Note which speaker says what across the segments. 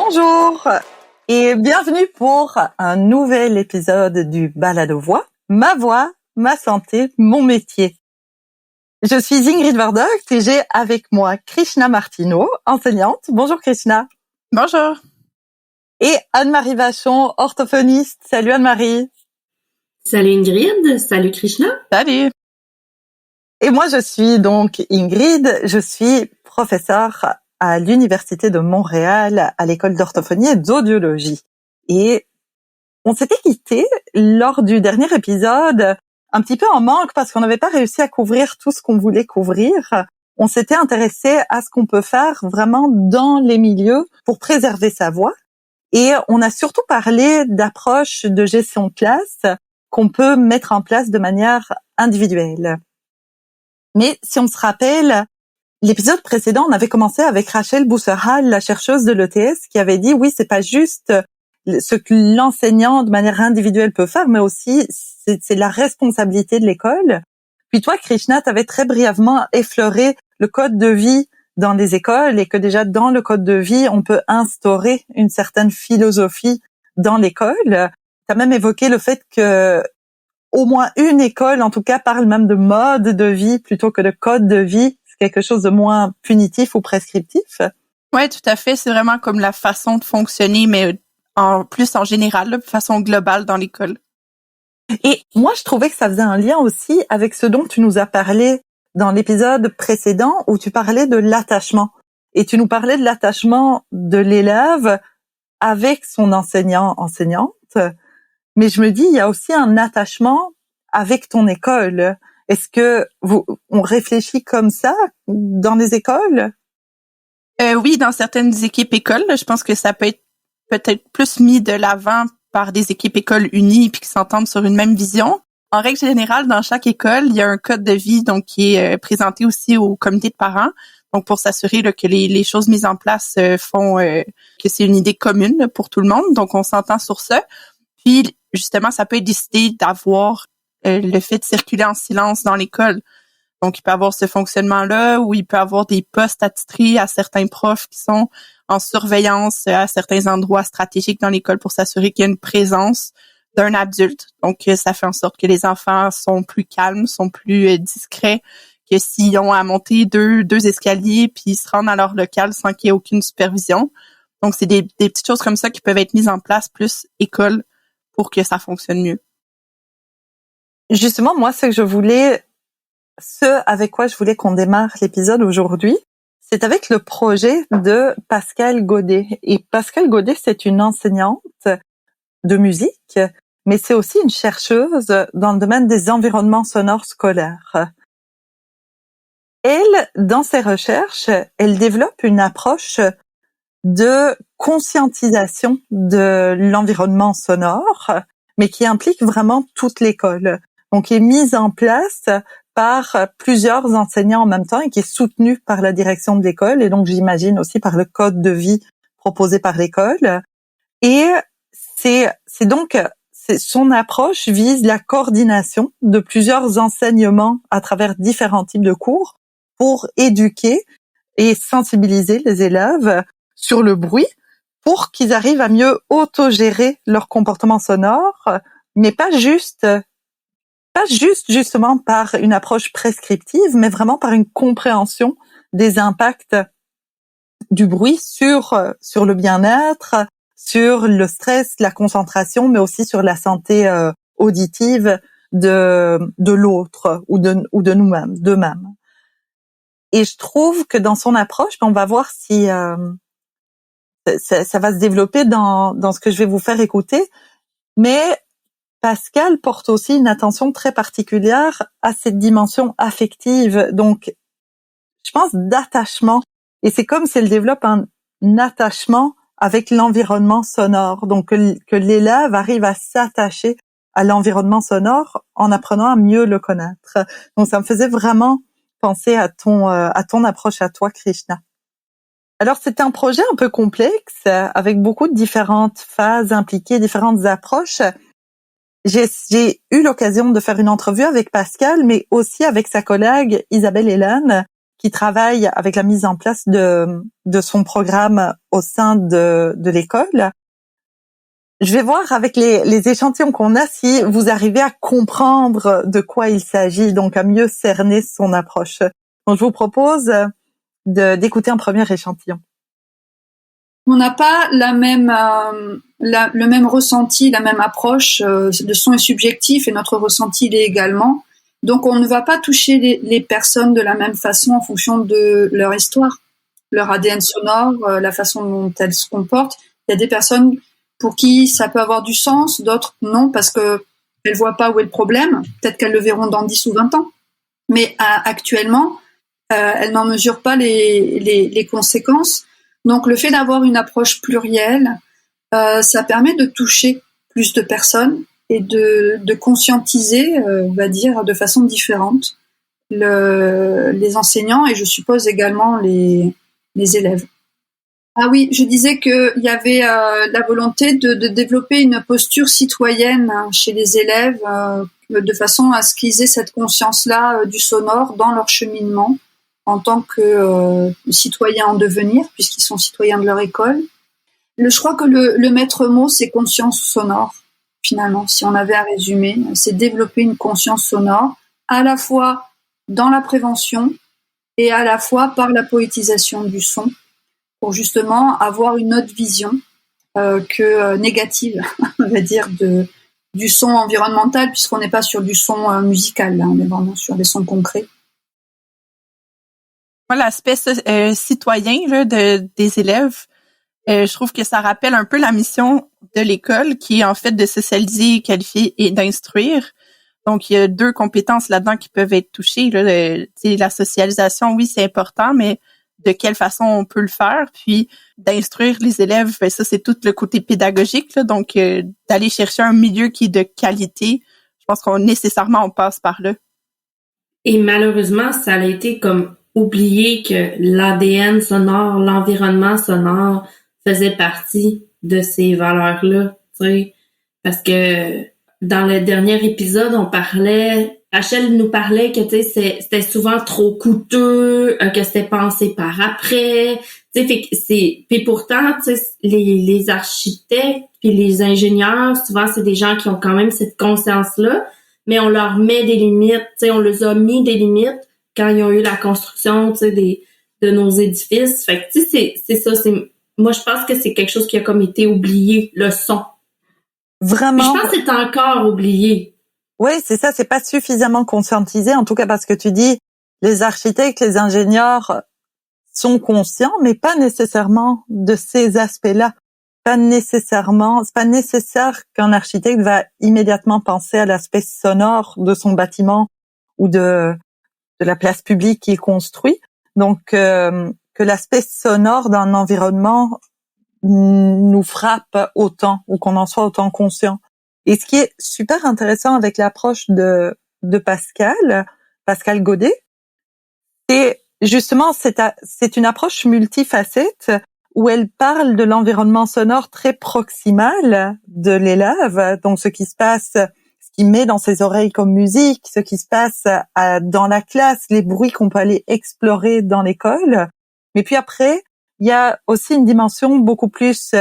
Speaker 1: Bonjour et bienvenue pour un nouvel épisode du Balado Voix, ma voix, ma santé, mon métier. Je suis Ingrid Verdocht et j'ai avec moi Krishna Martineau, enseignante. Bonjour Krishna.
Speaker 2: Bonjour.
Speaker 1: Et Anne-Marie Vachon, orthophoniste. Salut Anne-Marie.
Speaker 3: Salut Ingrid, salut Krishna.
Speaker 2: Salut.
Speaker 1: Et moi je suis donc Ingrid, je suis professeure à l'Université de Montréal, à l'école d'orthophonie et d'audiologie. Et on s'était quitté lors du dernier épisode un petit peu en manque parce qu'on n'avait pas réussi à couvrir tout ce qu'on voulait couvrir. On s'était intéressé à ce qu'on peut faire vraiment dans les milieux pour préserver sa voix. Et on a surtout parlé d'approches de gestion de classe qu'on peut mettre en place de manière individuelle. Mais si on se rappelle, l'épisode précédent, on avait commencé avec Rachel Bousserhal, la chercheuse de l'ETS, qui avait dit oui, c'est pas juste ce que l'enseignant de manière individuelle peut faire, mais aussi c'est la responsabilité de l'école. Puis toi, Krishna, tu avais très brièvement effleuré le code de vie dans les écoles et que déjà dans le code de vie, on peut instaurer une certaine philosophie dans l'école. Tu as même évoqué le fait que au moins une école, en tout cas, parle même de mode de vie plutôt que de code de vie. C'est quelque chose de moins punitif ou prescriptif.
Speaker 2: Oui, tout à fait. C'est vraiment comme la façon de fonctionner, mais en général, de façon globale dans l'école.
Speaker 1: Et moi, je trouvais que ça faisait un lien aussi avec ce dont tu nous as parlé dans l'épisode précédent où tu parlais de l'attachement. Et tu nous parlais de l'attachement de l'élève avec son enseignante. Mais je me dis, il y a aussi un attachement avec ton école. Est-ce que on réfléchit comme ça dans les écoles?
Speaker 2: Oui, dans certaines équipes écoles, je pense que ça peut être peut-être plus mis de l'avant par des équipes écoles unies puis qui s'entendent sur une même vision. En règle générale, dans chaque école, il y a un code de vie donc qui est présenté aussi au comité de parents. Donc pour s'assurer là, que les choses mises en place font que c'est une idée commune là, pour tout le monde. Donc on s'entend sur ça. Puis justement, ça peut être décidé d'avoir le fait de circuler en silence dans l'école. Donc, il peut y avoir ce fonctionnement-là où il peut y avoir des postes attitrés à certains profs qui sont en surveillance à certains endroits stratégiques dans l'école pour s'assurer qu'il y a une présence d'un adulte. Donc, ça fait en sorte que les enfants sont plus calmes, sont plus discrets, que s'ils ont à monter deux escaliers puis ils se rendent à leur local sans qu'il y ait aucune supervision. Donc, c'est des petites choses comme ça qui peuvent être mises en place plus école pour que ça fonctionne mieux.
Speaker 1: Justement, moi, ce avec quoi je voulais qu'on démarre l'épisode aujourd'hui, c'est avec le projet de Pascale Godet. Et Pascale Godet, c'est une enseignante de musique, mais c'est aussi une chercheuse dans le domaine des environnements sonores scolaires. Elle, dans ses recherches, elle développe une approche de conscientisation de l'environnement sonore, mais qui implique vraiment toute l'école. Donc, qui est mise en place par plusieurs enseignants en même temps et qui est soutenue par la direction de l'école et donc j'imagine aussi par le code de vie proposé par l'école. Et son approche vise la coordination de plusieurs enseignements à travers différents types de cours pour éduquer et sensibiliser les élèves sur le bruit pour qu'ils arrivent à mieux autogérer leur comportement sonore, mais pas juste justement par une approche prescriptive, mais vraiment par une compréhension des impacts du bruit sur le bien-être, sur le stress, la concentration, mais aussi sur la santé auditive de l'autre ou de nous-mêmes, d'eux-mêmes. Et je trouve que dans son approche, on va voir si ça va se développer dans ce que je vais vous faire écouter, mais Pascale porte aussi une attention très particulière à cette dimension affective, donc je pense d'attachement. Et c'est comme si elle développe un attachement avec l'environnement sonore, donc que l'élève arrive à s'attacher à l'environnement sonore en apprenant à mieux le connaître. Donc ça me faisait vraiment penser à ton approche à toi, Krishna. Alors c'est un projet un peu complexe avec beaucoup de différentes phases impliquées, différentes approches. J'ai eu l'occasion de faire une entrevue avec Pascale, mais aussi avec sa collègue Isabelle Hélène, qui travaille avec la mise en place de son programme au sein de l'école. Je vais voir avec les échantillons qu'on a si vous arrivez à comprendre de quoi il s'agit, donc à mieux cerner son approche. Donc je vous propose d'écouter un premier échantillon.
Speaker 4: On n'a pas le même ressenti, la même approche. Le son est subjectif et notre ressenti l'est également. Donc on ne va pas toucher les personnes de la même façon en fonction de leur histoire, leur ADN sonore, la façon dont elles se comportent. Il y a des personnes pour qui ça peut avoir du sens, d'autres non, parce que elles voient pas où est le problème. Peut-être qu'elles le verront dans 10 ou 20 ans. Mais actuellement, elles n'en mesurent pas les conséquences. Donc le fait d'avoir une approche plurielle, ça permet de toucher plus de personnes et de conscientiser, on va dire, de façon différente les enseignants et je suppose également les élèves. Ah oui, je disais qu'il y avait la volonté de développer une posture citoyenne chez les élèves de façon à ce qu'ils aient cette conscience-là du sonore dans leur cheminement en tant que citoyens en devenir, puisqu'ils sont citoyens de leur école. Je crois que le maître mot, c'est conscience sonore, finalement, si on avait à résumer. C'est développer une conscience sonore, à la fois dans la prévention et à la fois par la poétisation du son, pour justement avoir une autre vision que négative, on va dire, du son environnemental, puisqu'on n'est pas sur du son musical, là, on est vraiment sur des sons concrets.
Speaker 2: Moi, l'aspect citoyen là, des élèves, je trouve que ça rappelle un peu la mission de l'école, qui est en fait de socialiser, qualifier et d'instruire. Donc, il y a 2 compétences là-dedans qui peuvent être touchées. Là, la socialisation, oui, c'est important, mais de quelle façon on peut le faire? Puis, d'instruire les élèves, ben ça, c'est tout le côté pédagogique. Là, donc, d'aller chercher un milieu qui est de qualité, je pense qu'on passe par là.
Speaker 3: Et malheureusement, ça a été comme oublié que l'ADN sonore, l'environnement sonore faisait partie de ces valeurs-là, tu sais, parce que dans le dernier épisode, Rachel nous parlait que tu sais c'était souvent trop coûteux, que c'était pensé par après, tu sais, fait que puis pourtant tu sais les architectes puis les ingénieurs, souvent c'est des gens qui ont quand même cette conscience-là, mais on leur met des limites, tu sais, on leur a mis des limites quand ils ont eu la construction, tu sais, de nos édifices. Fait que tu sais c'est ça, moi je pense que c'est quelque chose qui a comme été oublié, le son.
Speaker 1: Vraiment.
Speaker 3: Mais je pense que c'est encore oublié.
Speaker 1: Oui, c'est ça, c'est pas suffisamment conscientisé, en tout cas parce que tu dis, les architectes, les ingénieurs sont conscients, mais pas nécessairement de ces aspects-là. C'est pas nécessaire qu'un architecte va immédiatement penser à l'aspect sonore de son bâtiment ou de la place publique qu'il construit. Donc, que l'aspect sonore d'un environnement nous frappe autant ou qu'on en soit autant conscient. Et ce qui est super intéressant avec l'approche de Pascal Godet, c'est justement c'est une approche multifacette où elle parle de l'environnement sonore très proximal de l'élève, donc ce qui se passe, ce qu'il met dans ses oreilles comme musique, ce qui se passe dans la classe, les bruits qu'on peut aller explorer dans l'école. Mais puis après, il y a aussi une dimension beaucoup plus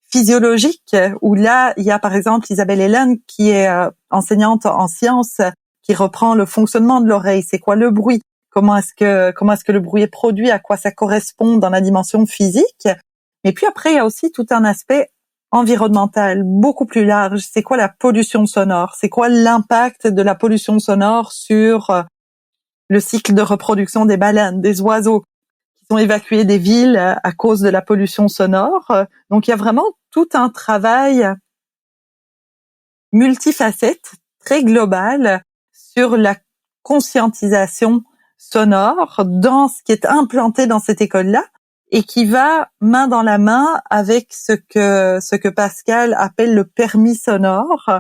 Speaker 1: physiologique, où là, il y a par exemple Isabelle Hélène, qui est enseignante en sciences, qui reprend le fonctionnement de l'oreille. C'est quoi le bruit? Comment est-ce que le bruit est produit? À quoi ça correspond dans la dimension physique? Et puis après, il y a aussi tout un aspect environnemental, beaucoup plus large. C'est quoi la pollution sonore? C'est quoi l'impact de la pollution sonore sur le cycle de reproduction des baleines, des oiseaux qui sont évacués des villes à cause de la pollution sonore? Donc, il y a vraiment tout un travail multifacette, très global, sur la conscientisation sonore dans ce qui est implanté dans cette école-là et qui va main dans la main avec ce que Pascal appelle le permis sonore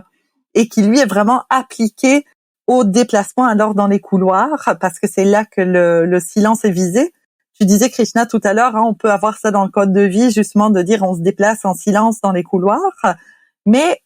Speaker 1: et qui lui est vraiment appliqué au déplacement alors dans les couloirs, parce que c'est là que le silence est visé. Tu disais, Krishna, tout à l'heure, on peut avoir ça dans le code de vie, justement, de dire on se déplace en silence dans les couloirs, mais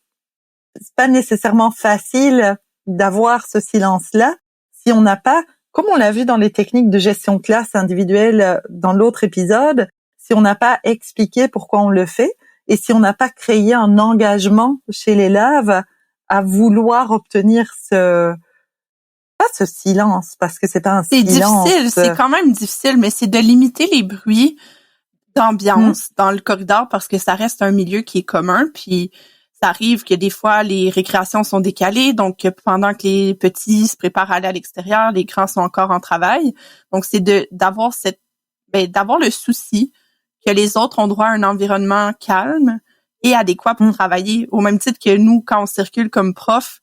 Speaker 1: c'est pas nécessairement facile d'avoir ce silence-là si on n'a pas comme on l'a vu dans les techniques de gestion de classe individuelle dans l'autre épisode, si on n'a pas expliqué pourquoi on le fait et si on n'a pas créé un engagement chez l'élève à vouloir obtenir pas ce silence, parce que c'est pas un
Speaker 2: C'est
Speaker 1: silence.
Speaker 2: difficile, c'est quand même difficile, mais c'est de limiter les bruits d'ambiance dans le corridor parce que ça reste un milieu qui est commun, puis ça arrive que des fois les récréations sont décalées, donc pendant que les petits se préparent à aller à l'extérieur, les grands sont encore en travail. Donc c'est d'avoir d'avoir le souci que les autres ont droit à un environnement calme et adéquat pour travailler, au même titre que nous quand on circule comme prof.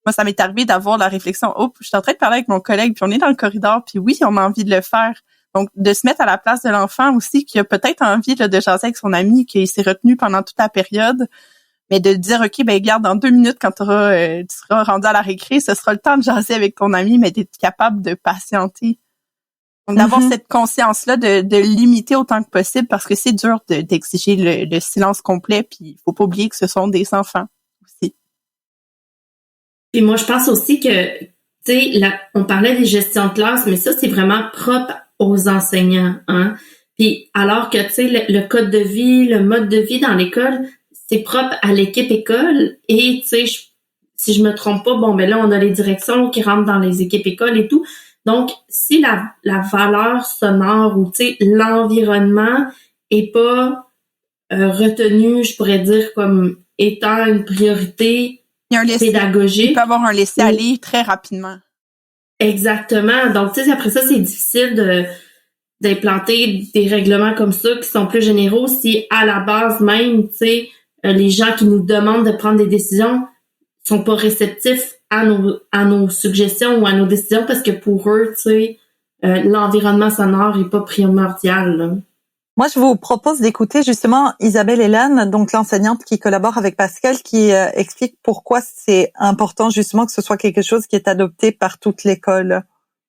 Speaker 2: Moi, ça m'est arrivé d'avoir la réflexion, oh, je suis en train de parler avec mon collègue, puis on est dans le corridor, puis oui, on a envie de le faire. Donc, de se mettre à la place de l'enfant aussi, qui a peut-être envie de jaser avec son ami, qui s'est retenu pendant toute la période, mais de dire, OK, garde, dans 2 minutes, quand tu seras rendu à la récré, ce sera le temps de jaser avec ton ami, mais d'être capable de patienter. Donc, d'avoir cette conscience-là de limiter autant que possible, parce que c'est dur d'exiger le silence complet, puis il faut pas oublier que ce sont des enfants aussi.
Speaker 3: Puis moi, je pense aussi que, tu sais, on parlait des gestions de classe, mais ça, c'est vraiment propre aux enseignants, hein. Puis alors que, tu sais, le code de vie, le mode de vie dans l'école, c'est propre à l'équipe école. Et, tu sais, si je me trompe pas, là, on a les directions qui rentrent dans les équipes écoles et tout. Donc, si la valeur sonore ou, tu sais, l'environnement est pas retenu, je pourrais dire, comme étant une priorité pédagogique.
Speaker 2: Il peut avoir un laisser-aller très rapidement.
Speaker 3: Exactement. Donc, tu sais, après ça, c'est difficile d'implanter des règlements comme ça qui sont plus généraux si, à la base même, tu sais, les gens qui nous demandent de prendre des décisions sont pas réceptifs à nos suggestions ou à nos décisions parce que pour eux, tu sais, l'environnement sonore est pas primordial, là.
Speaker 1: Moi, je vous propose d'écouter justement Isabelle Hélène, donc l'enseignante qui collabore avec Pascal, qui explique pourquoi c'est important justement que ce soit quelque chose qui est adopté par toute l'école.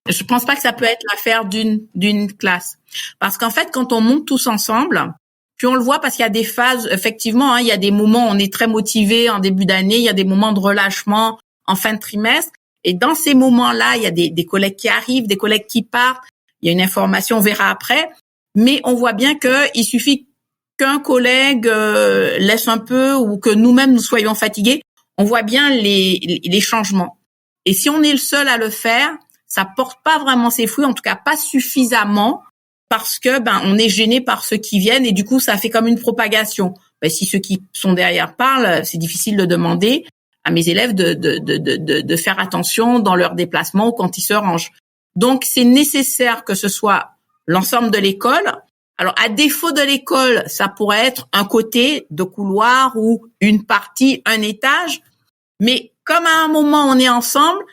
Speaker 5: Je pense pas que ça peut être l'affaire d'une classe. Parce qu'en fait, quand on monte tous ensemble, puis on le voit parce qu'il y a des phases, effectivement, hein, il y a des moments où on est très motivé en début d'année, il y a des moments de relâchement en fin de trimestre. Et dans ces moments-là, il y a des collègues qui arrivent, des collègues qui partent. Il y a une information, on verra après. Mais on voit bien il suffit qu'un collègue laisse un peu ou que nous-mêmes nous soyons fatigués, on voit bien les changements. Et si on est le seul à le faire, ça porte pas vraiment ses fruits, en tout cas pas suffisamment, parce que on est gêné par ceux qui viennent et du coup ça fait comme une propagation. Si ceux qui sont derrière parlent, c'est difficile de demander à mes élèves de faire attention dans leurs déplacements ou quand ils se rangent. Donc c'est nécessaire que ce soit l'ensemble de l'école. Alors, à défaut de l'école, ça pourrait être un côté de couloir ou une partie, un étage. Mais comme à un moment on est ensemble,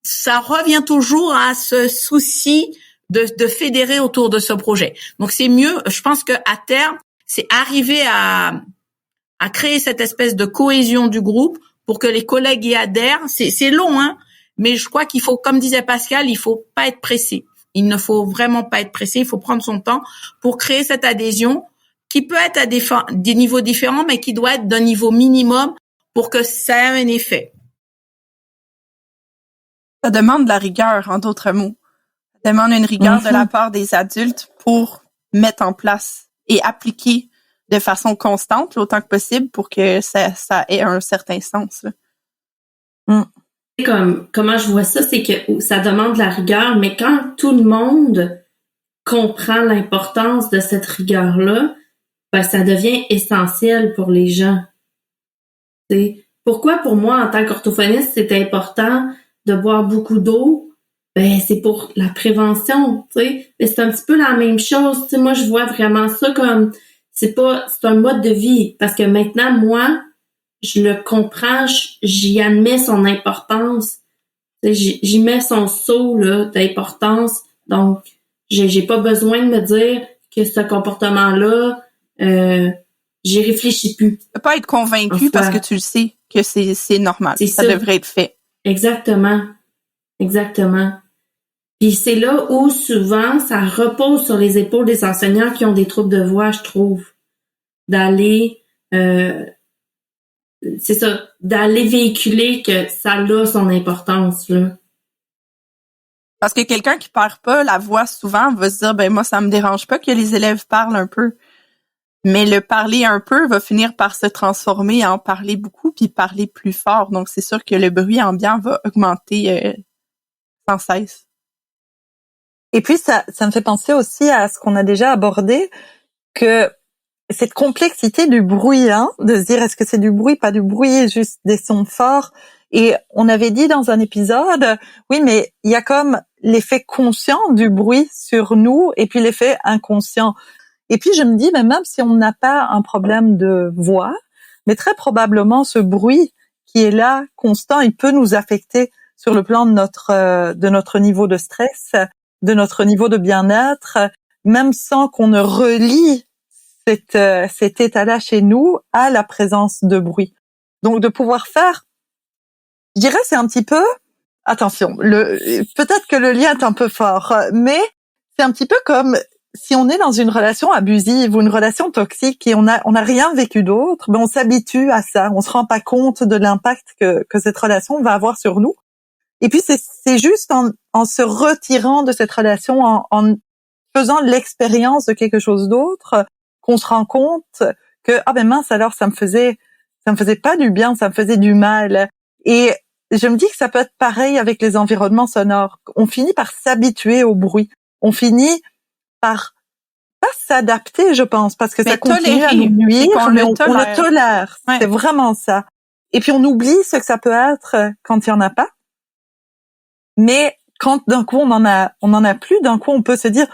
Speaker 5: ça revient toujours à ce souci de fédérer autour de ce projet. Donc, c'est mieux. Je pense que à terme, c'est arriver à créer cette espèce de cohésion du groupe pour que les collègues y adhèrent. C'est long, hein. Mais je crois qu'il faut, comme disait Pascal, il faut pas être pressé. Il ne faut vraiment pas être pressé, il faut prendre son temps pour créer cette adhésion qui peut être à des niveaux différents, mais qui doit être d'un niveau minimum pour que ça ait un effet.
Speaker 2: Ça demande de la rigueur, en d'autres mots. Ça demande une rigueur de la part des adultes pour mettre en place et appliquer de façon constante, autant que possible, pour que ça ait un certain sens.
Speaker 3: Comment je vois ça, c'est que ça demande de la rigueur, mais quand tout le monde comprend l'importance de cette rigueur-là, ça devient essentiel pour les gens. T'sais, pourquoi pour moi, en tant qu'orthophoniste, c'est important de boire beaucoup d'eau? C'est pour la prévention, tu sais. Mais c'est un petit peu la même chose. Tu sais, moi, je vois vraiment ça comme c'est un mode de vie. Parce que maintenant, moi, je le comprends, j'y admets son importance. J'y mets son sceau là, d'importance. Donc, j'ai pas besoin de me dire que ce comportement-là, j'y réfléchis plus.
Speaker 2: Tu peux pas être convaincu parce que tu le sais que c'est normal. Ça devrait être fait.
Speaker 3: Exactement. Puis c'est là où souvent ça repose sur les épaules des enseignants qui ont des troubles de voix, je trouve. D'aller d'aller véhiculer que ça a son importance, là.
Speaker 2: Parce que quelqu'un qui perd pas la voix souvent va se dire, ben moi, ça me dérange pas que les élèves parlent un peu. Mais le parler un peu va finir par se transformer en parler beaucoup puis parler plus fort. Donc, c'est sûr que le bruit ambiant va augmenter sans cesse.
Speaker 1: Et puis, ça me fait penser aussi à ce qu'on a déjà abordé, que cette complexité du bruit, de se dire est-ce que c'est du bruit, pas du bruit, juste des sons forts. Et on avait dit dans un épisode, oui, mais il y a comme l'effet conscient du bruit sur nous et puis l'effet inconscient. Et puis je me dis, même si on n'a pas un problème de voix, mais très probablement ce bruit qui est là, constant, il peut nous affecter sur le plan de notre niveau de stress, de notre niveau de bien-être, même sans qu'on ne relie cet état-là chez nous à la présence de bruit. Donc de pouvoir faire, je dirais, c'est un petit peu, attention, peut-être que le lien est un peu fort, mais c'est un petit peu comme si on est dans une relation abusive ou une relation toxique et on a rien vécu d'autre, ben on s'habitue à ça, on se rend pas compte de l'impact que cette relation va avoir sur nous. Et puis c'est juste en se retirant de cette relation, en faisant l'expérience de quelque chose d'autre, qu'on se rend compte que mince, alors ça me faisait pas du bien, ça me faisait du mal. Et je me dis que ça peut être pareil avec les environnements sonores. On finit par s'habituer au bruit. On finit par pas s'adapter, je pense, parce que ça continue à nous nuire, mais on le tolère. Ouais. C'est vraiment ça. Et puis on oublie ce que ça peut être quand il y en a pas. Mais quand d'un coup on en a plus, d'un coup on peut se dire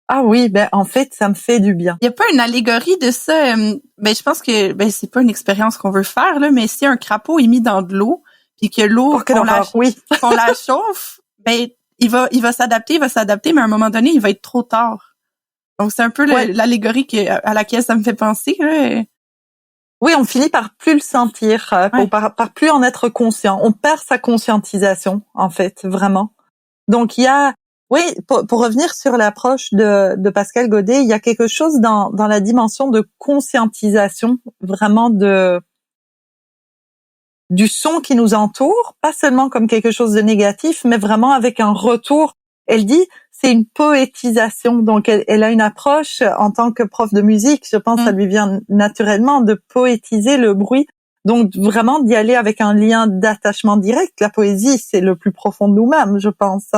Speaker 1: ah oui, en fait ça me fait du bien.
Speaker 2: Il y a pas une allégorie de ça. Je pense que c'est pas une expérience qu'on veut faire là, mais si un crapaud est mis dans de l'eau puis que l'eau qu'on la chauffe, il va s'adapter, mais à un moment donné, il va être trop tard. Donc, c'est un peu l'allégorie à laquelle ça me fait penser. Là.
Speaker 1: Oui, on finit par plus le sentir, par plus en être conscient. On perd sa conscientisation, en fait, vraiment. Donc, il y a... Oui, pour revenir sur l'approche de Pascal Godet, il y a quelque chose dans la dimension de conscientisation, vraiment du son qui nous entoure, pas seulement comme quelque chose de négatif, mais vraiment avec un retour. Elle dit, c'est une poétisation. Donc, elle a une approche en tant que prof de musique. Je pense que ça lui vient naturellement de poétiser le bruit. Donc, vraiment d'y aller avec un lien d'attachement direct. La poésie, c'est le plus profond de nous-mêmes, je pense.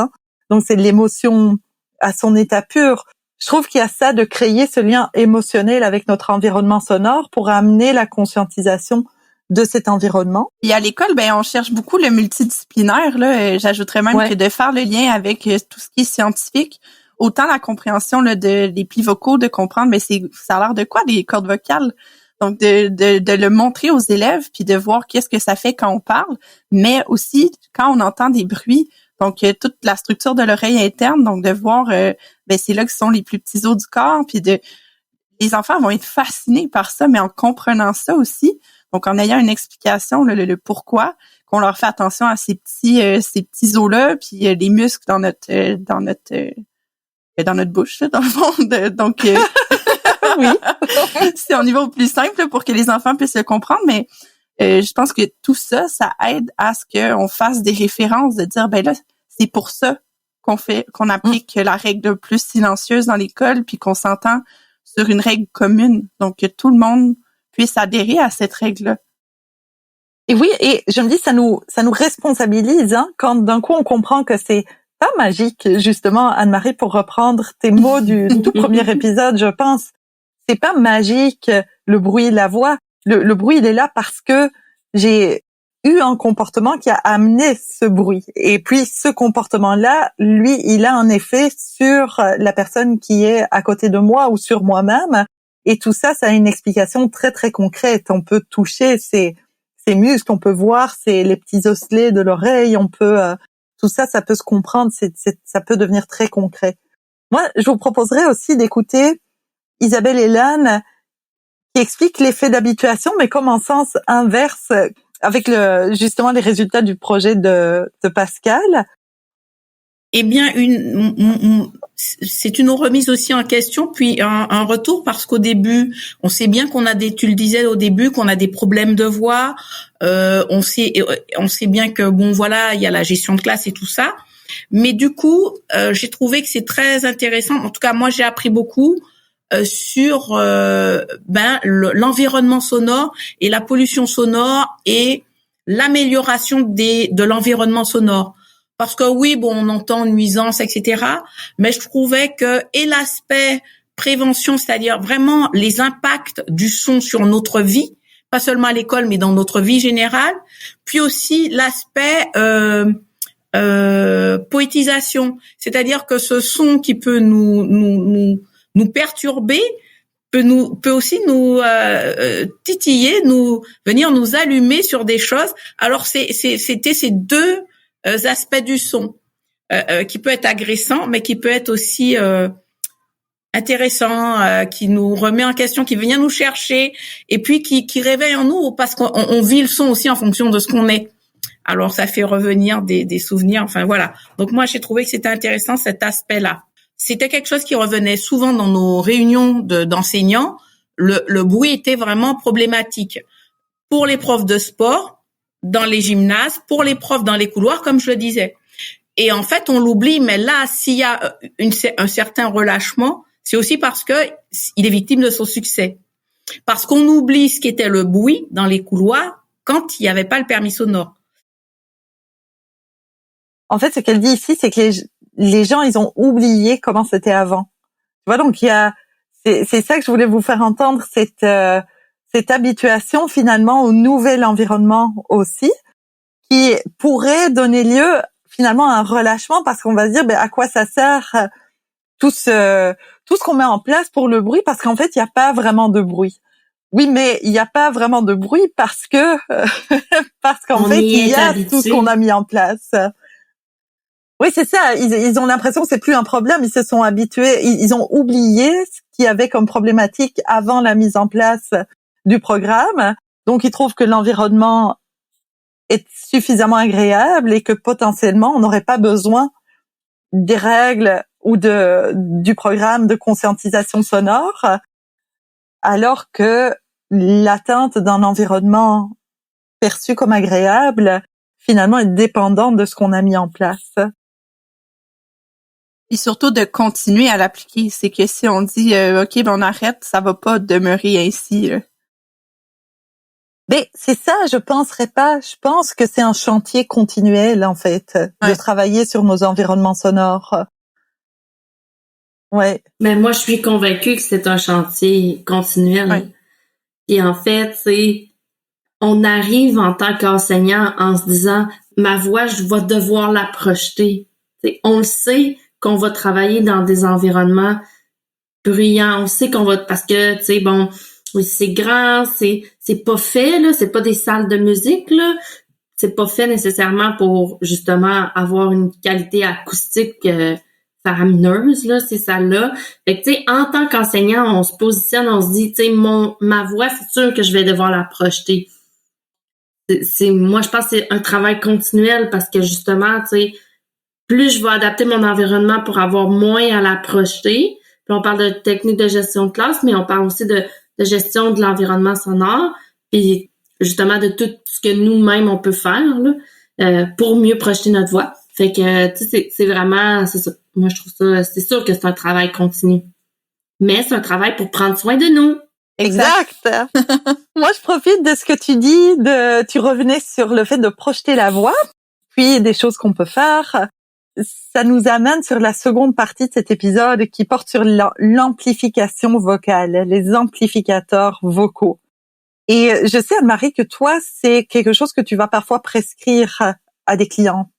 Speaker 1: Donc, c'est de l'émotion à son état pur. Je trouve qu'il y a ça de créer ce lien émotionnel avec notre environnement sonore pour amener la conscientisation de cet environnement.
Speaker 2: Et à l'école, on cherche beaucoup le multidisciplinaire. Là, j'ajouterais même que de faire le lien avec tout ce qui est scientifique, autant la compréhension là, des plis vocaux, de comprendre, ça a l'air de quoi des cordes vocales. Donc de le montrer aux élèves puis de voir qu'est-ce que ça fait quand on parle, mais aussi quand on entend des bruits. Donc toute la structure de l'oreille interne, donc de voir, c'est là que sont les plus petits os du corps, puis les enfants vont être fascinés par ça, mais en comprenant ça aussi. Donc, en ayant une explication, le pourquoi, qu'on leur fait attention à ces petits os-là, puis les muscles dans notre bouche, là, dans le fond. Donc, oui, c'est au niveau plus simple pour que les enfants puissent le comprendre, mais je pense que tout ça, ça aide à ce qu'on fasse des références, de dire, là, c'est pour ça qu'on applique la règle plus silencieuse dans l'école, puis qu'on s'entend sur une règle commune. Donc, que tout le monde puisse adhérer à cette règle-là.
Speaker 1: Et oui, et je me dis, ça nous responsabilise, quand d'un coup on comprend que c'est pas magique, justement, Anne-Marie, pour reprendre tes mots du tout premier épisode, je pense. C'est pas magique, le bruit, la voix. Le bruit, il est là parce que j'ai eu un comportement qui a amené ce bruit. Et puis, ce comportement-là, lui, il a un effet sur la personne qui est à côté de moi ou sur moi-même. Et tout ça, ça a une explication très, très concrète. On peut toucher ces muscles, on peut voir les petits osselets de l'oreille, on peut... tout ça, ça peut se comprendre, ça peut devenir très concret. Moi, je vous proposerais aussi d'écouter Isabelle Hélène qui explique l'effet d'habituation, mais comme en sens inverse, avec justement les résultats du projet de Pascal.
Speaker 5: Eh bien, c'est une remise aussi en question, puis un retour, parce qu'au début, on sait bien tu le disais au début, qu'on a des problèmes de voix. On sait bien que il y a la gestion de classe et tout ça. Mais du coup, j'ai trouvé que c'est très intéressant. En tout cas, moi, j'ai appris beaucoup sur l'environnement sonore et la pollution sonore et l'amélioration de l'environnement sonore. Parce que oui, bon, on entend nuisances, etc. Mais je trouvais que et l'aspect prévention, c'est-à-dire vraiment les impacts du son sur notre vie, pas seulement à l'école, mais dans notre vie générale, puis aussi l'aspect poétisation, c'est-à-dire que ce son qui peut nous perturber peut aussi nous titiller, venir nous allumer sur des choses. Alors c'était ces deux aspects du son qui peut être agressant, mais qui peut être aussi intéressant, qui nous remet en question, qui vient nous chercher, et puis qui réveille en nous, parce qu'on vit le son aussi en fonction de ce qu'on est. Alors ça fait revenir des souvenirs, enfin voilà. Donc moi j'ai trouvé que c'était intéressant cet aspect-là. C'était quelque chose qui revenait souvent dans nos réunions d'enseignants. Le bruit était vraiment problématique pour les profs de sport, dans les gymnases, pour les profs dans les couloirs, comme je le disais. Et en fait, on l'oublie, mais là, s'il y a un certain relâchement, c'est aussi parce que il est victime de son succès. Parce qu'on oublie ce qu'était le bruit dans les couloirs quand il n'y avait pas le permis sonore.
Speaker 1: En fait, ce qu'elle dit ici, c'est que les gens, ils ont oublié comment c'était avant. Tu vois, donc c'est ça que je voulais vous faire entendre, cette habituation finalement au nouvel environnement aussi, qui pourrait donner lieu finalement à un relâchement, parce qu'on va se dire, à quoi ça sert tout ce qu'on met en place pour le bruit, parce qu'en fait, il n'y a pas vraiment de bruit. Oui, mais il n'y a pas vraiment de bruit parce qu'en fait, il y a tout ce qu'on a mis en place. Oui, c'est ça. Ils ont l'impression que c'est plus un problème. Ils se sont habitués. Ils ont oublié ce qu'il y avait comme problématique avant la mise en place du programme. Donc, ils trouvent que l'environnement est suffisamment agréable et que potentiellement, on n'aurait pas besoin des règles ou du programme de conscientisation sonore, alors que l'atteinte d'un environnement perçu comme agréable, finalement, est dépendante de ce qu'on a mis en place.
Speaker 2: Et surtout de continuer à l'appliquer. C'est que si on dit OK, on arrête, ça va pas demeurer ainsi.
Speaker 1: Mais c'est ça, je penserais pas. Je pense que c'est un chantier continuel, en fait, de travailler sur nos environnements sonores. Ouais.
Speaker 3: Mais moi, je suis convaincue que c'est un chantier continuel. Ouais. Et en fait, on arrive en tant qu'enseignant en se disant, ma voix, je vais devoir la projeter. T'sais, on le sait qu'on va travailler dans des environnements bruyants. On sait qu'on va, parce que, oui, c'est grand, c'est pas fait, là, c'est pas des salles de musique, là. C'est pas fait nécessairement pour, justement, avoir une qualité acoustique faramineuse, là, ces salles-là. Fait que, en tant qu'enseignant, on se positionne, on se dit, ma voix, c'est sûr que je vais devoir la projeter. Moi, je pense que c'est un travail continuel parce que, justement, plus je vais adapter mon environnement pour avoir moins à la projeter. Puis on parle de technique de gestion de classe, mais on parle aussi de gestion de l'environnement sonore, puis justement de tout ce que nous-mêmes on peut faire là, pour mieux projeter notre voix. Fait que c'est vraiment, c'est ça. Moi, je trouve ça, c'est sûr que c'est un travail continu. Mais c'est un travail pour prendre soin de nous.
Speaker 1: Exact. Moi, je profite de ce que tu dis, tu revenais sur le fait de projeter la voix, puis des choses qu'on peut faire. Ça nous amène sur la seconde partie de cet épisode qui porte sur l'amplification vocale, les amplificateurs vocaux. Et je sais, Anne-Marie, que toi, c'est quelque chose que tu vas parfois prescrire à des clients.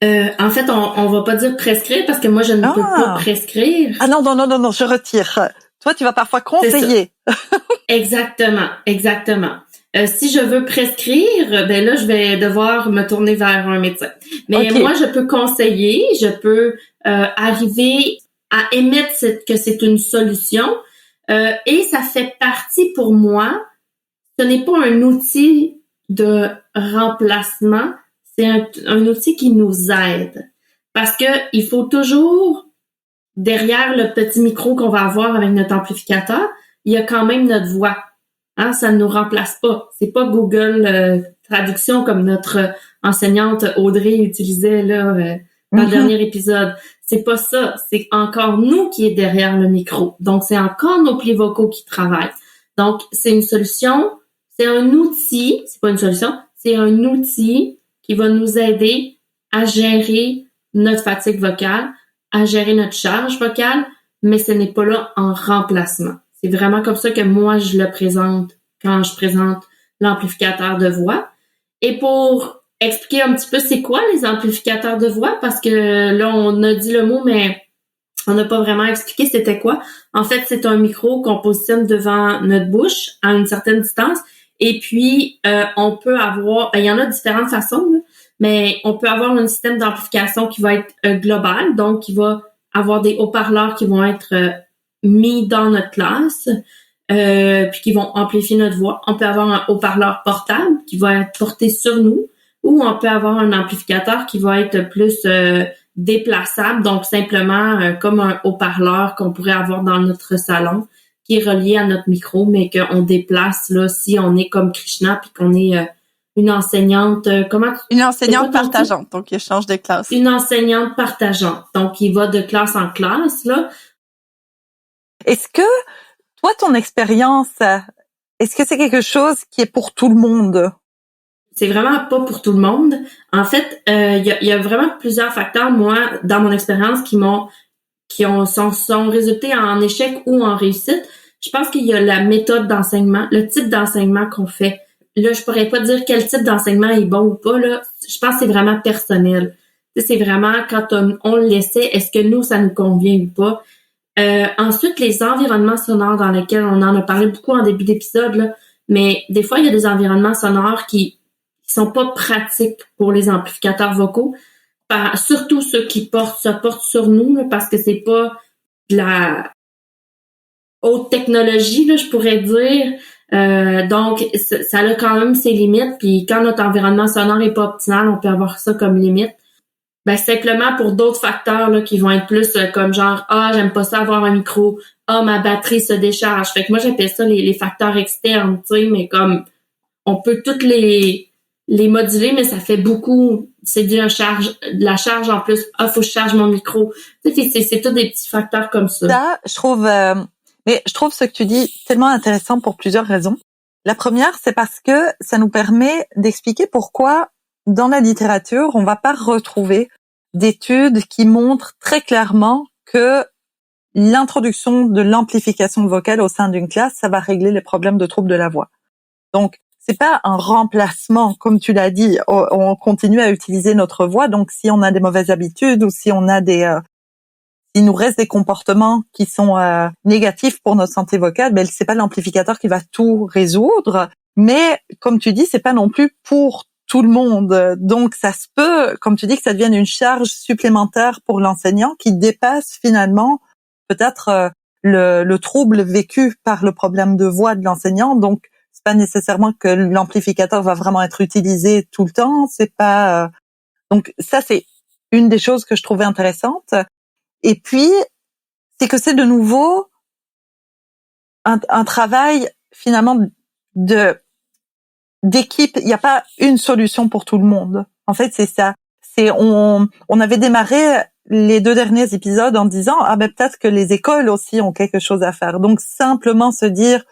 Speaker 3: En fait, on va pas dire prescrire parce que moi, je ne peux pas prescrire.
Speaker 1: Ah non, je retire. Toi, tu vas parfois conseiller.
Speaker 3: Exactement. Si je veux prescrire, là, je vais devoir me tourner vers un médecin. Mais moi, je peux conseiller, je peux arriver à émettre que c'est une solution. Et ça fait partie pour moi, ce n'est pas un outil de remplacement, c'est un outil qui nous aide. Parce que il faut toujours, derrière le petit micro qu'on va avoir avec notre amplificateur, il y a quand même notre voix. Hein, ça ne nous remplace pas. C'est pas Google traduction comme notre enseignante Audrey utilisait là dans le dernier épisode. C'est pas ça. C'est encore nous qui est derrière le micro. Donc, c'est encore nos plis vocaux qui travaillent. Donc, c'est une solution, c'est un outil, c'est pas une solution, c'est un outil qui va nous aider à gérer notre fatigue vocale, à gérer notre charge vocale, mais ce n'est pas là en remplacement. C'est vraiment comme ça que moi, je le présente quand je présente l'amplificateur de voix. Et pour expliquer un petit peu c'est quoi les amplificateurs de voix, parce que là, on a dit le mot, mais on n'a pas vraiment expliqué c'était quoi. En fait, c'est un micro qu'on positionne devant notre bouche à une certaine distance. Et puis, on peut avoir, il y en a différentes façons, là, mais on peut avoir un système d'amplification qui va être global, donc qui va avoir des haut-parleurs qui vont être mis dans notre classe, puis qui vont amplifier notre voix. On peut avoir un haut-parleur portable qui va être porté sur nous, ou on peut avoir un amplificateur qui va être plus déplaçable, donc simplement comme un haut-parleur qu'on pourrait avoir dans notre salon, qui est relié à notre micro, mais qu'on déplace là si on est comme Krishna puis qu'on est une enseignante.
Speaker 2: Une enseignante partageante, donc il change de classe.
Speaker 3: Une enseignante partageante, donc il va de classe en classe là.
Speaker 1: Est-ce que toi, ton expérience, est-ce que c'est quelque chose qui est pour tout le monde?
Speaker 3: C'est vraiment pas pour tout le monde. En fait, il y a vraiment plusieurs facteurs, moi, dans mon expérience, qui sont résultés en échec ou en réussite. Je pense qu'il y a la méthode d'enseignement, le type d'enseignement qu'on fait. Là, je pourrais pas dire quel type d'enseignement est bon ou pas, là. Je pense que c'est vraiment personnel. C'est vraiment quand on l'essaie, est-ce que nous, ça nous convient ou pas. Ensuite, les environnements sonores dans lesquels on en a parlé beaucoup en début d'épisode, là, mais des fois, il y a des environnements sonores qui sont pas pratiques pour les amplificateurs vocaux, surtout ceux qui se portent sur nous, là, parce que c'est pas de la haute technologie, là, je pourrais dire. Donc, ça a quand même ses limites, puis quand notre environnement sonore est pas optimal, on peut avoir ça comme limite. Ben simplement pour d'autres facteurs là qui vont être plus comme genre j'aime pas ça avoir un micro, ma batterie se décharge. Fait que moi j'appelle ça les facteurs externes, tu sais, mais comme on peut toutes les moduler, mais ça fait beaucoup, c'est de la charge en plus. Faut que je charge mon micro. Tu sais, c'est tous des petits facteurs comme ça.
Speaker 1: Ça, je trouve ce que tu dis tellement intéressant pour plusieurs raisons. La première, c'est parce que ça nous permet d'expliquer pourquoi dans la littérature, on va pas retrouver d'études qui montrent très clairement que l'introduction de l'amplification vocale au sein d'une classe, ça va régler les problèmes de troubles de la voix. Donc, c'est pas un remplacement, comme tu l'as dit. On continue à utiliser notre voix. Donc, si on a des mauvaises habitudes ou si on a il nous reste des comportements qui sont négatifs pour notre santé vocale, ben c'est pas l'amplificateur qui va tout résoudre. Mais comme tu dis, c'est pas non plus pour tout le monde. Donc, ça se peut, comme tu dis, que ça devienne une charge supplémentaire pour l'enseignant qui dépasse finalement peut-être le trouble vécu par le problème de voix de l'enseignant. Donc, c'est pas nécessairement que l'amplificateur va vraiment être utilisé tout le temps. C'est pas. Donc, ça, c'est une des choses que je trouvais intéressante. Et puis, c'est que c'est de nouveau un travail finalement d'équipe. Il n'y a pas une solution pour tout le monde. En fait, c'est ça. On avait démarré les 2 derniers épisodes en disant peut-être que les écoles aussi ont quelque chose à faire. Donc simplement se dire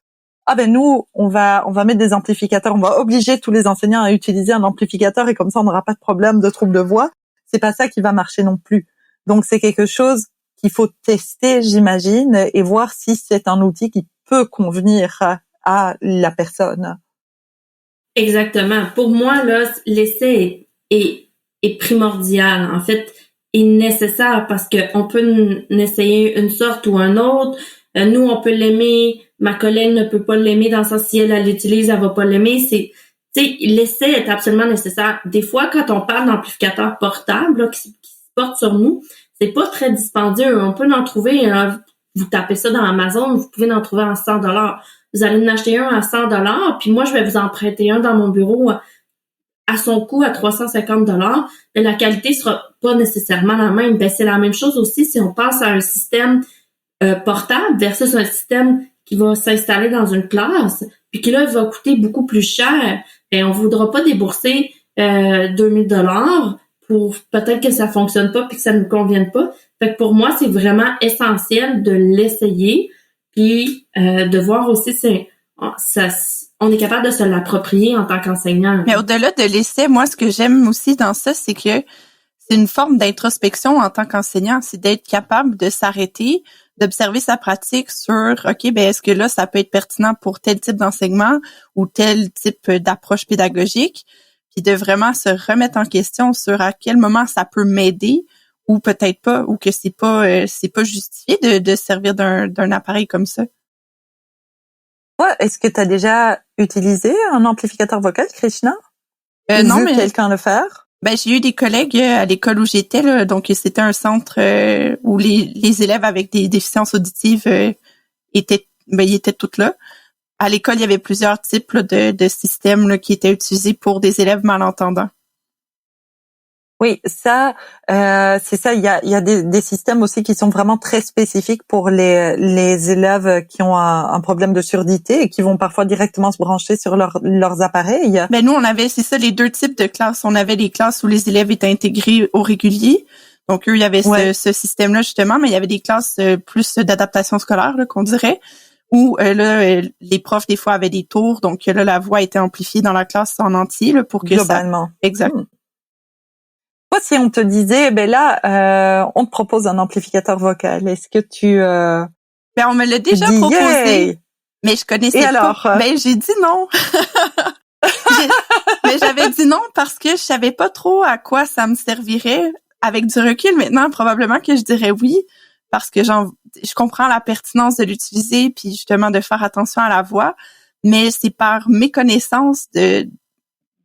Speaker 1: nous on va mettre des amplificateurs, on va obliger tous les enseignants à utiliser un amplificateur et comme ça on n'aura pas de problème de trouble de voix. C'est pas ça qui va marcher non plus. Donc c'est quelque chose qu'il faut tester, j'imagine, et voir si c'est un outil qui peut convenir à la personne.
Speaker 3: Exactement. Pour moi, là, l'essai est primordial. En fait, est nécessaire parce que on peut essayer une sorte ou un autre. Nous, on peut l'aimer. Ma collègue ne peut pas l'aimer dans le sens si elle l'utilise, elle va pas l'aimer. Tu sais, l'essai est absolument nécessaire. Des fois, quand on parle d'amplificateurs portables là, qui se portent sur nous, c'est pas très dispendieux. On peut en trouver. Vous tapez ça dans Amazon, vous pouvez en trouver à $100. Vous allez en acheter un à $100, puis moi, je vais vous en prêter un dans mon bureau à son coût à $350. Mais la qualité sera pas nécessairement la même. Ben, c'est la même chose aussi si on passe à un système portable versus un système qui va s'installer dans une classe, puis qui là, va coûter beaucoup plus cher. ben on voudra pas débourser 2000 $ pour peut-être que ça fonctionne pas puis que ça nous convienne pas. Fait que pour moi, c'est vraiment essentiel de l'essayer puis de voir aussi si on est capable de se l'approprier en tant qu'enseignant.
Speaker 2: Mais au-delà de l'essai, moi, ce que j'aime aussi dans ça, c'est que c'est une forme d'introspection en tant qu'enseignant. C'est d'être capable de s'arrêter, d'observer sa pratique sur, OK, ben est-ce que là, ça peut être pertinent pour tel type d'enseignement ou tel type d'approche pédagogique, puis de vraiment se remettre en question sur à quel moment ça peut m'aider ou peut-être pas, ou que c'est pas justifié de servir d'un appareil comme ça.
Speaker 1: Ouais, est-ce que tu as déjà utilisé un amplificateur vocal, Krishna?
Speaker 2: Non,
Speaker 1: Vu
Speaker 2: mais
Speaker 1: quelqu'un le faire?
Speaker 2: ben j'ai eu des collègues à l'école où j'étais là, donc c'était un centre où les élèves avec des déficiences auditives ils étaient tous là. À l'école, il y avait plusieurs types là, de systèmes là, qui étaient utilisés pour des élèves malentendants.
Speaker 1: Oui, ça, c'est ça. Il y a des systèmes aussi qui sont vraiment très spécifiques pour les élèves qui ont un problème de surdité et qui vont parfois directement se brancher sur leurs appareils.
Speaker 2: Ben nous, on avait, c'est ça, les deux types de classes. On avait les classes où les élèves étaient intégrés au régulier. Donc eux, il y avait ce système-là justement, mais il y avait des classes plus d'adaptation scolaire là, qu'on dirait, où les profs des fois avaient des tours, donc là la voix était amplifiée dans la classe en entier là, pour que
Speaker 1: globalement.
Speaker 2: Ça. Exact.
Speaker 1: Toi, si on te disait, ben là, on te propose un amplificateur vocal, est-ce que tu
Speaker 2: ben on me l'a déjà proposé,
Speaker 1: Yay!
Speaker 2: Mais je connaissais
Speaker 1: Et
Speaker 2: pas.
Speaker 1: alors?
Speaker 2: Ben j'ai dit non. Mais j'avais dit non parce que je savais pas trop à quoi ça me servirait. Avec du recul maintenant, probablement que je dirais oui, parce que je comprends la pertinence de l'utiliser puis justement de faire attention à la voix, mais c'est par méconnaissance de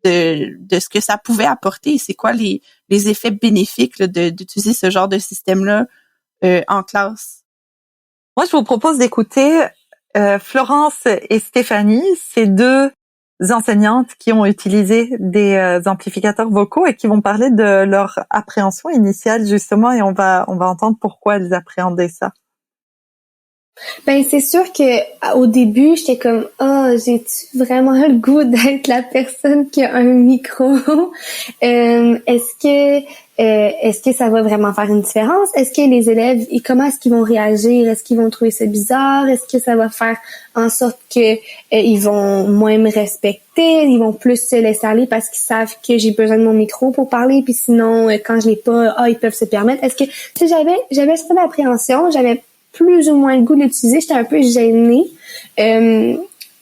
Speaker 2: ce que ça pouvait apporter. C'est quoi les effets bénéfiques là, d'utiliser ce genre de système-là en classe?
Speaker 1: Moi, je vous propose d'écouter Florence et Stéphanie, ces deux enseignantes qui ont utilisé des amplificateurs vocaux et qui vont parler de leur appréhension initiale justement, et on va entendre pourquoi elles appréhendaient ça.
Speaker 6: Ben c'est sûr que au début j'étais comme j'ai-tu vraiment le goût d'être la personne qui a un micro. Est-ce que ça va vraiment faire une différence? Est-ce que les élèves, comment est-ce qu'ils vont réagir? Est-ce qu'ils vont trouver ça bizarre? Est-ce que ça va faire en sorte que ils vont moins me respecter? Ils vont plus se laisser aller parce qu'ils savent que j'ai besoin de mon micro pour parler, puis sinon quand je l'ai pas, ils peuvent se permettre. Est-ce que tu sais, j'avais cette appréhension, j'avais plus ou moins le goût de l'utiliser, j'étais un peu gênée.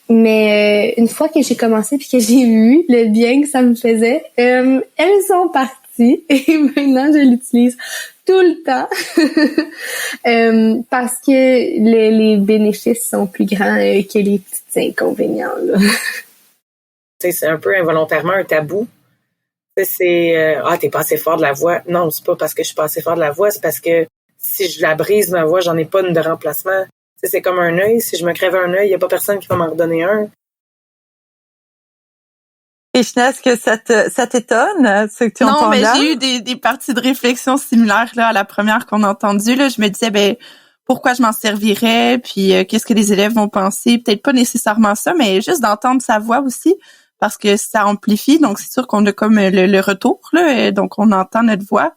Speaker 6: Mais une fois que j'ai commencé puis que j'ai vu le bien que ça me faisait, elles sont parties et maintenant je l'utilise tout le temps parce que les bénéfices sont plus grands que les petits inconvénients là.
Speaker 7: C'est un peu involontairement un tabou. C'est t'es pas assez fort de la voix. Non, c'est pas parce que je suis pas assez fort de la voix, c'est parce que si je la brise, ma voix, j'en ai pas une de remplacement. C'est comme un œil. Si je me crève un œil, il n'y a pas personne qui va m'en redonner un.
Speaker 1: Krishna, est-ce que ça t'étonne, ce que tu entends là?
Speaker 2: Non, mais j'ai eu des parties de réflexion similaires là à la première qu'on a entendue. Là. Je me disais, pourquoi je m'en servirais? Puis qu'est-ce que les élèves vont penser? Peut-être pas nécessairement ça, mais juste d'entendre sa voix aussi, parce que ça amplifie. Donc, c'est sûr qu'on a comme le retour, là, donc on entend notre voix.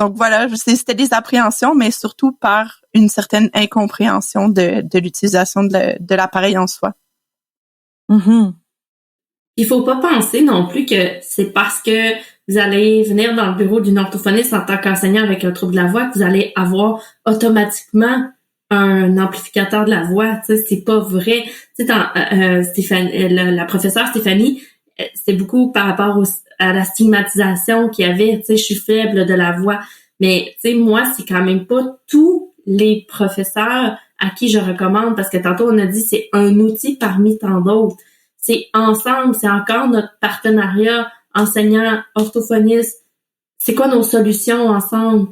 Speaker 2: Donc voilà, c'était des appréhensions, mais surtout par une certaine incompréhension de l'utilisation de l'appareil en soi.
Speaker 1: Mm-hmm.
Speaker 3: Il faut pas penser non plus que c'est parce que vous allez venir dans le bureau d'une orthophoniste en tant qu'enseignant avec un trouble de la voix que vous allez avoir automatiquement un amplificateur de la voix. Tu sais, c'est pas vrai. Tu sais, Stéphanie, la professeure Stéphanie, c'est beaucoup par rapport à la stigmatisation qu'il y avait. Tu sais, je suis faible de la voix. Mais tu sais, moi, c'est quand même pas tous les professeurs à qui je recommande, parce que tantôt on a dit c'est un outil parmi tant d'autres. C'est ensemble, c'est encore notre partenariat enseignant, orthophoniste. C'est quoi nos solutions ensemble?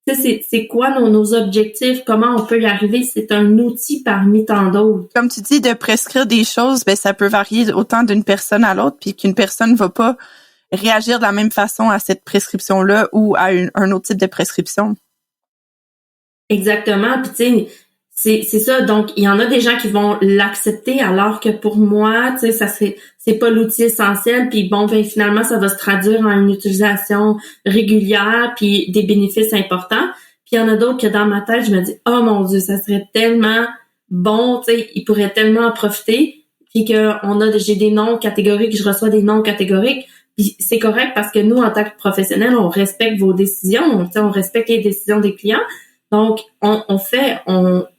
Speaker 3: Tu sais, c'est quoi nos objectifs? Comment on peut y arriver? C'est un outil parmi tant d'autres.
Speaker 2: Comme tu dis, de prescrire des choses, ça peut varier autant d'une personne à l'autre, puis qu'une personne va pas réagir de la même façon à cette prescription-là ou à un autre type de prescription.
Speaker 3: Exactement. Puis tu sais, c'est ça. Donc, il y en a des gens qui vont l'accepter, alors que pour moi, tu sais, c'est pas l'outil essentiel. Puis bon, ben finalement, ça va se traduire en une utilisation régulière, puis des bénéfices importants. Puis il y en a d'autres que dans ma tête, je me dis, oh mon Dieu, ça serait tellement bon, tu sais, ils pourraient tellement en profiter. Puis que j'ai des noms catégoriques, je reçois des noms catégoriques. Puis c'est correct parce que nous, en tant que professionnels, on respecte vos décisions, on respecte les décisions des clients. Donc, on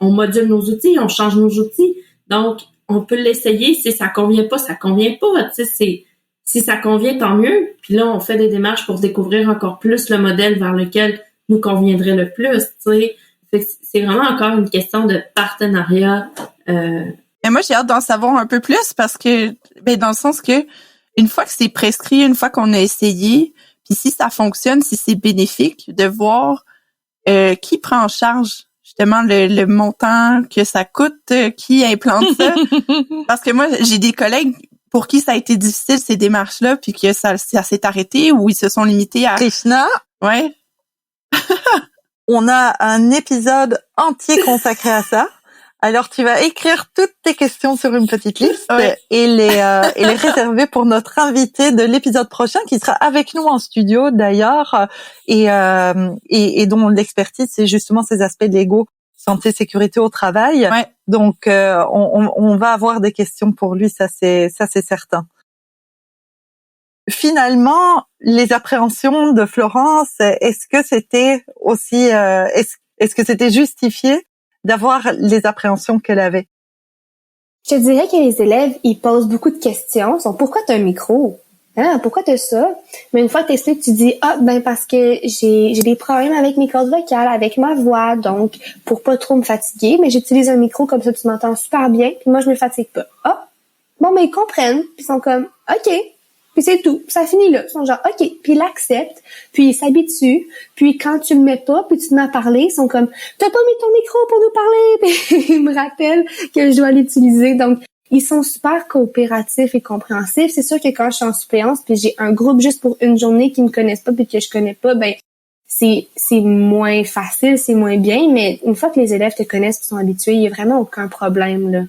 Speaker 3: module nos outils, on change nos outils. Donc, on peut l'essayer. Si ça convient pas, ça convient pas. Tu sais, si ça convient, tant mieux. Puis là, on fait des démarches pour découvrir encore plus le modèle vers lequel nous conviendrait le plus. Tu sais, c'est vraiment encore une question de partenariat.
Speaker 2: Mais moi, j'ai hâte d'en savoir un peu plus parce que, dans le sens que une fois que c'est prescrit, une fois qu'on a essayé, puis si ça fonctionne, si c'est bénéfique, de voir qui prend en charge justement le montant que ça coûte, qui implante ça. Parce que moi, j'ai des collègues pour qui ça a été difficile ces démarches-là, puis que ça s'est arrêté ou ils se sont limités à...
Speaker 1: Krishna,
Speaker 2: Ouais.
Speaker 1: on a un épisode entier consacré à ça. Alors, tu vas écrire toutes tes questions sur une petite liste et les réserver pour notre invité de l'épisode prochain qui sera avec nous en studio d'ailleurs et dont l'expertise c'est justement ces aspects légaux, santé, sécurité au travail.
Speaker 2: Ouais.
Speaker 1: Donc, on va avoir des questions pour lui, ça c'est certain. Finalement, les appréhensions de Florence, est-ce que c'était aussi, est-ce que c'était justifié d'avoir les appréhensions qu'elle avait?
Speaker 6: Je dirais que les élèves, ils posent beaucoup de questions. Ils sont, pourquoi t'as un micro? Hein? Pourquoi t'as ça? Mais une fois que t'expliques, tu dis, parce que j'ai des problèmes avec mes cordes vocales, avec ma voix. Donc, pour pas trop me fatiguer, mais j'utilise un micro comme ça, tu m'entends super bien. Puis moi, je me fatigue pas. Ils comprennent. Puis ils sont comme, OK. Puis c'est tout. Ça finit là. Ils sont genre, OK. Puis ils l'acceptent. Puis ils s'habituent. Puis quand tu le mets pas, puis tu te mets à parler, ils sont comme, t'as pas mis ton micro pour nous parler. Puis ils me rappellent que je dois l'utiliser. Donc, ils sont super coopératifs et compréhensifs. C'est sûr que quand je suis en suppléance, puis j'ai un groupe juste pour une journée qui me connaissent pas puis que je connais pas, c'est moins facile, c'est moins bien. Mais une fois que les élèves te connaissent et sont habitués, il y a vraiment aucun problème, là.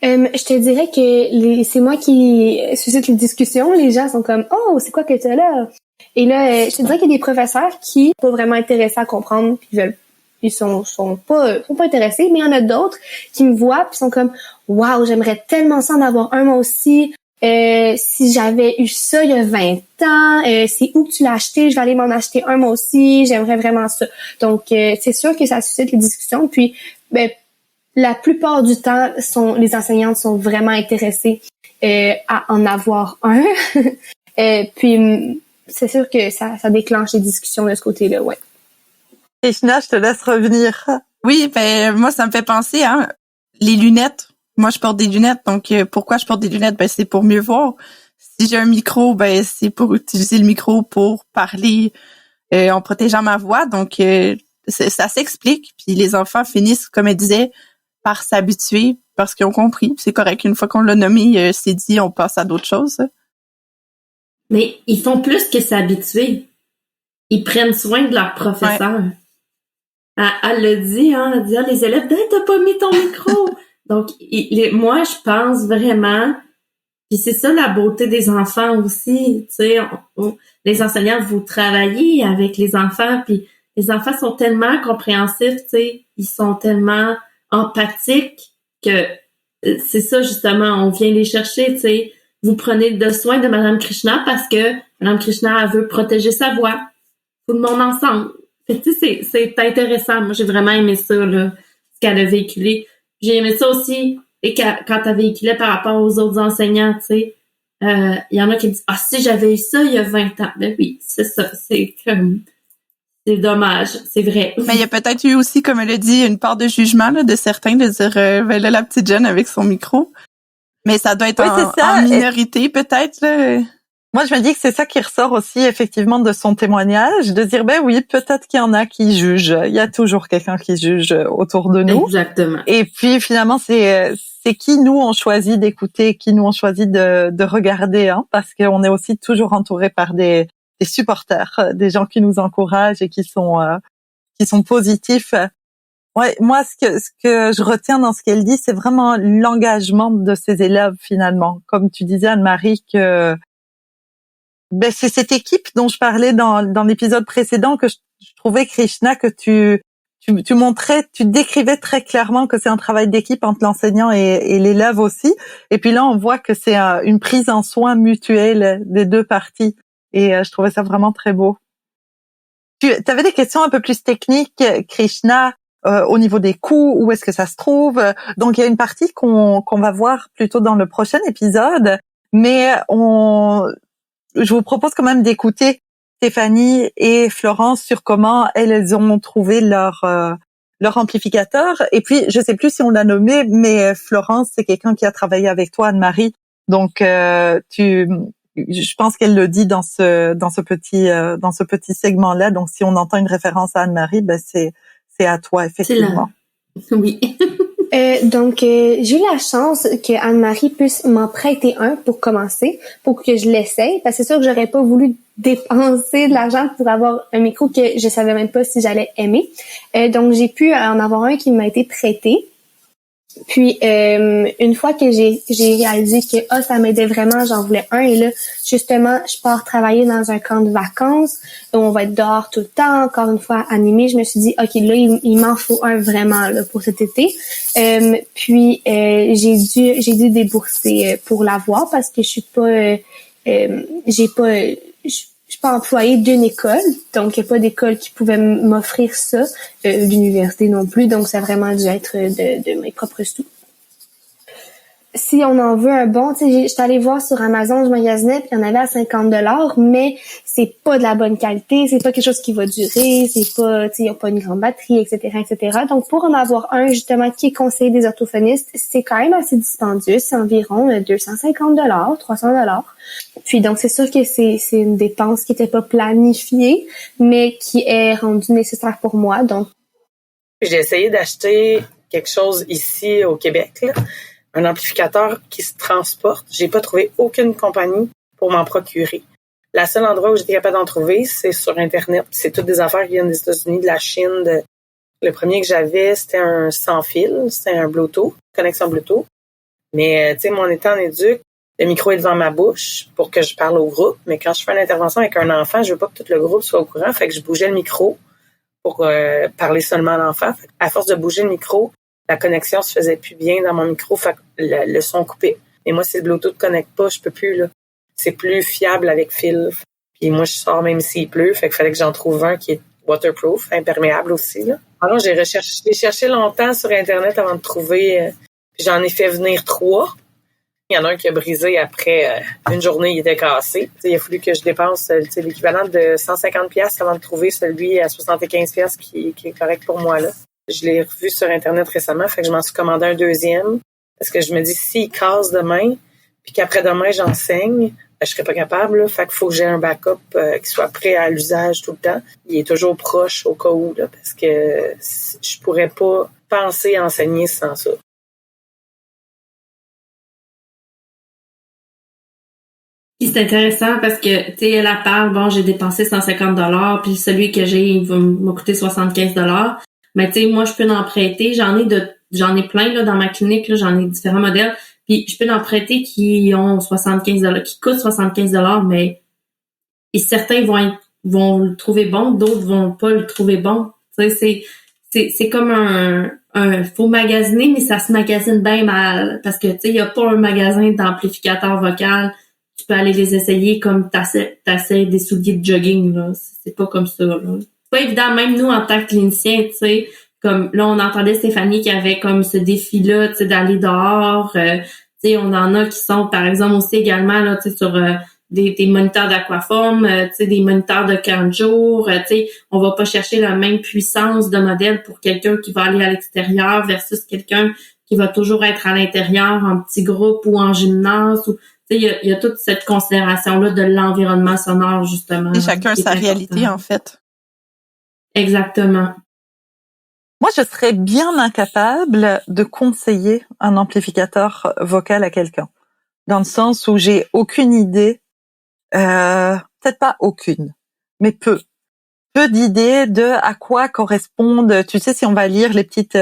Speaker 6: Je te dirais que c'est moi qui suscite les discussions. Les gens sont comme, oh, c'est quoi que t'as là? Et là, je te dirais qu'il y a des professeurs qui sont pas vraiment intéressés à comprendre, puis ils sont pas intéressés, mais il y en a d'autres qui me voient puis sont comme, waouh, j'aimerais tellement ça en avoir un moi aussi. Si j'avais eu ça il y a 20 ans, c'est où que tu l'as acheté? Je vais aller m'en acheter un moi aussi. J'aimerais vraiment ça. Donc, c'est sûr que ça suscite les discussions. Puis, la plupart du temps, les enseignantes sont vraiment intéressées à en avoir un. Puis, c'est sûr que ça déclenche les discussions de ce côté-là, ouais.
Speaker 1: Krishna, je te laisse revenir.
Speaker 2: Oui, moi, ça me fait penser, les lunettes. Moi, je porte des lunettes, donc pourquoi je porte des lunettes? C'est pour mieux voir. Si j'ai un micro, c'est pour utiliser le micro pour parler en protégeant ma voix. Donc, ça s'explique. Puis les enfants finissent, comme elle disait, par s'habituer parce qu'ils ont compris. C'est correct. Une fois qu'on l'a nommé, c'est dit, on passe à d'autres choses.
Speaker 3: Mais ils font plus que s'habituer. Ils prennent soin de leur professeur. Ouais. Elle le dit, elle dit, les élèves, t'as pas mis ton micro. Donc, moi, je pense vraiment, puis c'est ça la beauté des enfants aussi, tu sais, les enseignants, vous travaillez avec les enfants, puis les enfants sont tellement compréhensifs, tu sais, ils sont tellement empathiques que c'est ça, justement, on vient les chercher, tu sais. Vous prenez de soin de Madame Krishna parce que Madame Krishna, elle veut protéger sa voix. Tout le monde ensemble. Fait que, tu sais, c'est intéressant. Moi, j'ai vraiment aimé ça, là, ce qu'elle a véhiculé. J'ai aimé ça aussi, et quand elle véhiculait par rapport aux autres enseignants, tu sais. Il y en a qui disent, si j'avais eu ça il y a 20 ans. Ben oui, c'est ça. C'est dommage, c'est vrai.
Speaker 2: Mais il y a peut-être eu aussi, comme elle a dit, une part de jugement là, de certains de dire là, la petite jeune avec son micro. Mais ça doit être en minorité, peut-être. Là.
Speaker 1: Moi, je me dis que c'est ça qui ressort aussi, effectivement, de son témoignage, de dire, oui, peut-être qu'il y en a qui jugent. Il y a toujours quelqu'un qui juge autour de nous.
Speaker 3: Exactement.
Speaker 1: Et puis, finalement, c'est qui nous on choisit d'écouter, qui nous on choisit de regarder, parce qu'on est aussi toujours entouré par des supporters, des gens qui nous encouragent et qui sont positifs. Ouais, moi, ce que je retiens dans ce qu'elle dit, c'est vraiment l'engagement de ses élèves, finalement. Comme tu disais, Anne-Marie, que c'est cette équipe dont je parlais dans l'épisode précédent que je trouvais, Krishna, que tu montrais, tu décrivais très clairement que c'est un travail d'équipe entre l'enseignant et l'élève aussi. Et puis là, on voit que c'est une prise en soin mutuelle des deux parties. Et je trouvais ça vraiment très beau. Tu avais des questions un peu plus techniques, Krishna, au niveau des coûts, où est-ce que ça se trouve? Donc, il y a une partie qu'on va voir plutôt dans le prochain épisode, mais je vous propose quand même d'écouter Stéphanie et Florence sur comment elles ont trouvé leur amplificateur. Et puis, je sais plus si on l'a nommé, mais Florence, c'est quelqu'un qui a travaillé avec toi, Anne-Marie. Donc, je pense qu'elle le dit dans ce petit segment-là. Donc, si on entend une référence à Anne-Marie, c'est à toi, effectivement.
Speaker 3: Oui.
Speaker 6: Donc, j'ai eu la chance que Anne-Marie puisse m'en prêter un pour commencer, pour que je l'essaye, parce que c'est sûr que j'aurais pas voulu dépenser de l'argent pour avoir un micro que je savais même pas si j'allais aimer. Donc, j'ai pu en avoir un qui m'a été prêté. Puis, une fois que j'ai réalisé que ça m'aidait vraiment, j'en voulais un. Et là, justement, je pars travailler dans un camp de vacances où on va être dehors tout le temps, encore une fois animé. Je me suis dit, OK, là, il m'en faut un vraiment là pour cet été. Puis, j'ai dû débourser pour l'avoir parce que je suis pas employée d'une école, donc il n'y a pas d'école qui pouvait m'offrir ça, l'université non plus, donc ça a vraiment dû être de mes propres sous. Si on en veut un bon, tu sais, j'étais allée voir sur Amazon, je magasinais, puis il y en avait à 50$, mais c'est pas de la bonne qualité, c'est pas quelque chose qui va durer, c'est pas, tu sais, il y a pas une grande batterie, etc., etc. Donc, pour en avoir un, justement, qui est conseillé des orthophonistes, c'est quand même assez dispendieux, c'est environ 250$, 300$. Puis, donc, c'est sûr que c'est une dépense qui était pas planifiée, mais qui est rendue nécessaire pour moi, donc.
Speaker 7: J'ai essayé d'acheter quelque chose ici au Québec, là. Un amplificateur qui se transporte. J'ai pas trouvé aucune compagnie pour m'en procurer. La seule endroit où j'étais capable d'en trouver, c'est sur Internet. C'est toutes des affaires qui viennent des États-Unis, de la Chine. Le premier que j'avais, c'était un sans fil, c'était un Bluetooth, connexion Bluetooth. Mais, tu sais, moi, en étant en éduc, le micro est devant ma bouche pour que je parle au groupe. Mais quand je fais une intervention avec un enfant, je veux pas que tout le groupe soit au courant. Fait que je bougeais le micro pour parler seulement à l'enfant. Fait à force de bouger le micro, la connexion se faisait plus bien dans mon micro, fait que le son coupait. Et moi, si le Bluetooth ne connecte pas, je peux plus, là. C'est plus fiable avec fil. Puis moi, je sors même s'il pleut, fait qu'il fallait que j'en trouve un qui est waterproof, imperméable aussi, là. Alors, j'ai cherché longtemps sur Internet avant de trouver, puis j'en ai fait venir 3. Il y en a un qui a brisé après une journée, il était cassé. T'sais, il a fallu que je dépense l'équivalent de 150$ avant de trouver celui à 75$ qui est correct pour moi, là. Je l'ai revu sur Internet récemment, fait que je m'en suis commandé un deuxième. Parce que je me dis, s'il casse demain, puis qu'après-demain, j'enseigne, je serais pas capable. Là, fait qu'il faut que j'ai un backup qui soit prêt à l'usage tout le temps. Il est toujours proche au cas où, là, parce que je pourrais pas penser à enseigner sans ça.
Speaker 3: Puis c'est intéressant parce que, tu sais, elle parle, bon, j'ai dépensé 150$, puis celui que j'ai, il va m'a coûté 75$. Mais tu sais, moi, je peux en prêter. J'en ai plein là dans ma clinique. Là, j'en ai différents modèles. Puis je peux en prêter qui ont 75$, qui coûtent 75$, mais et certains vont le trouver bon, d'autres vont pas le trouver bon. Tu sais, c'est comme un faut magasiner, mais ça se magasine bien mal parce que tu sais, il y a pas un magasin d'amplificateur vocal. Tu peux aller les essayer comme t'essayes des souliers de jogging là. C'est pas comme ça là. Pas évident, même nous en tant que cliniciens, tu sais, comme là on entendait Stéphanie qui avait comme ce défi-là, tu sais, d'aller dehors, tu sais, on en a qui sont par exemple aussi également là, tu sais, sur des moniteurs d'aquaforme, tu sais, des moniteurs de 40 jours, tu sais, on va pas chercher la même puissance de modèle pour quelqu'un qui va aller à l'extérieur versus quelqu'un qui va toujours être à l'intérieur en petit groupe ou en gymnase ou tu sais, il y a toute cette considération-là de l'environnement sonore, justement.
Speaker 2: Et chacun sa réalité, en fait.
Speaker 3: Exactement.
Speaker 1: Moi, je serais bien incapable de conseiller un amplificateur vocal à quelqu'un. Dans le sens où j'ai aucune idée, peut-être pas aucune, mais peu. peu d'idées de à quoi correspondent, tu sais, si on va lire les petites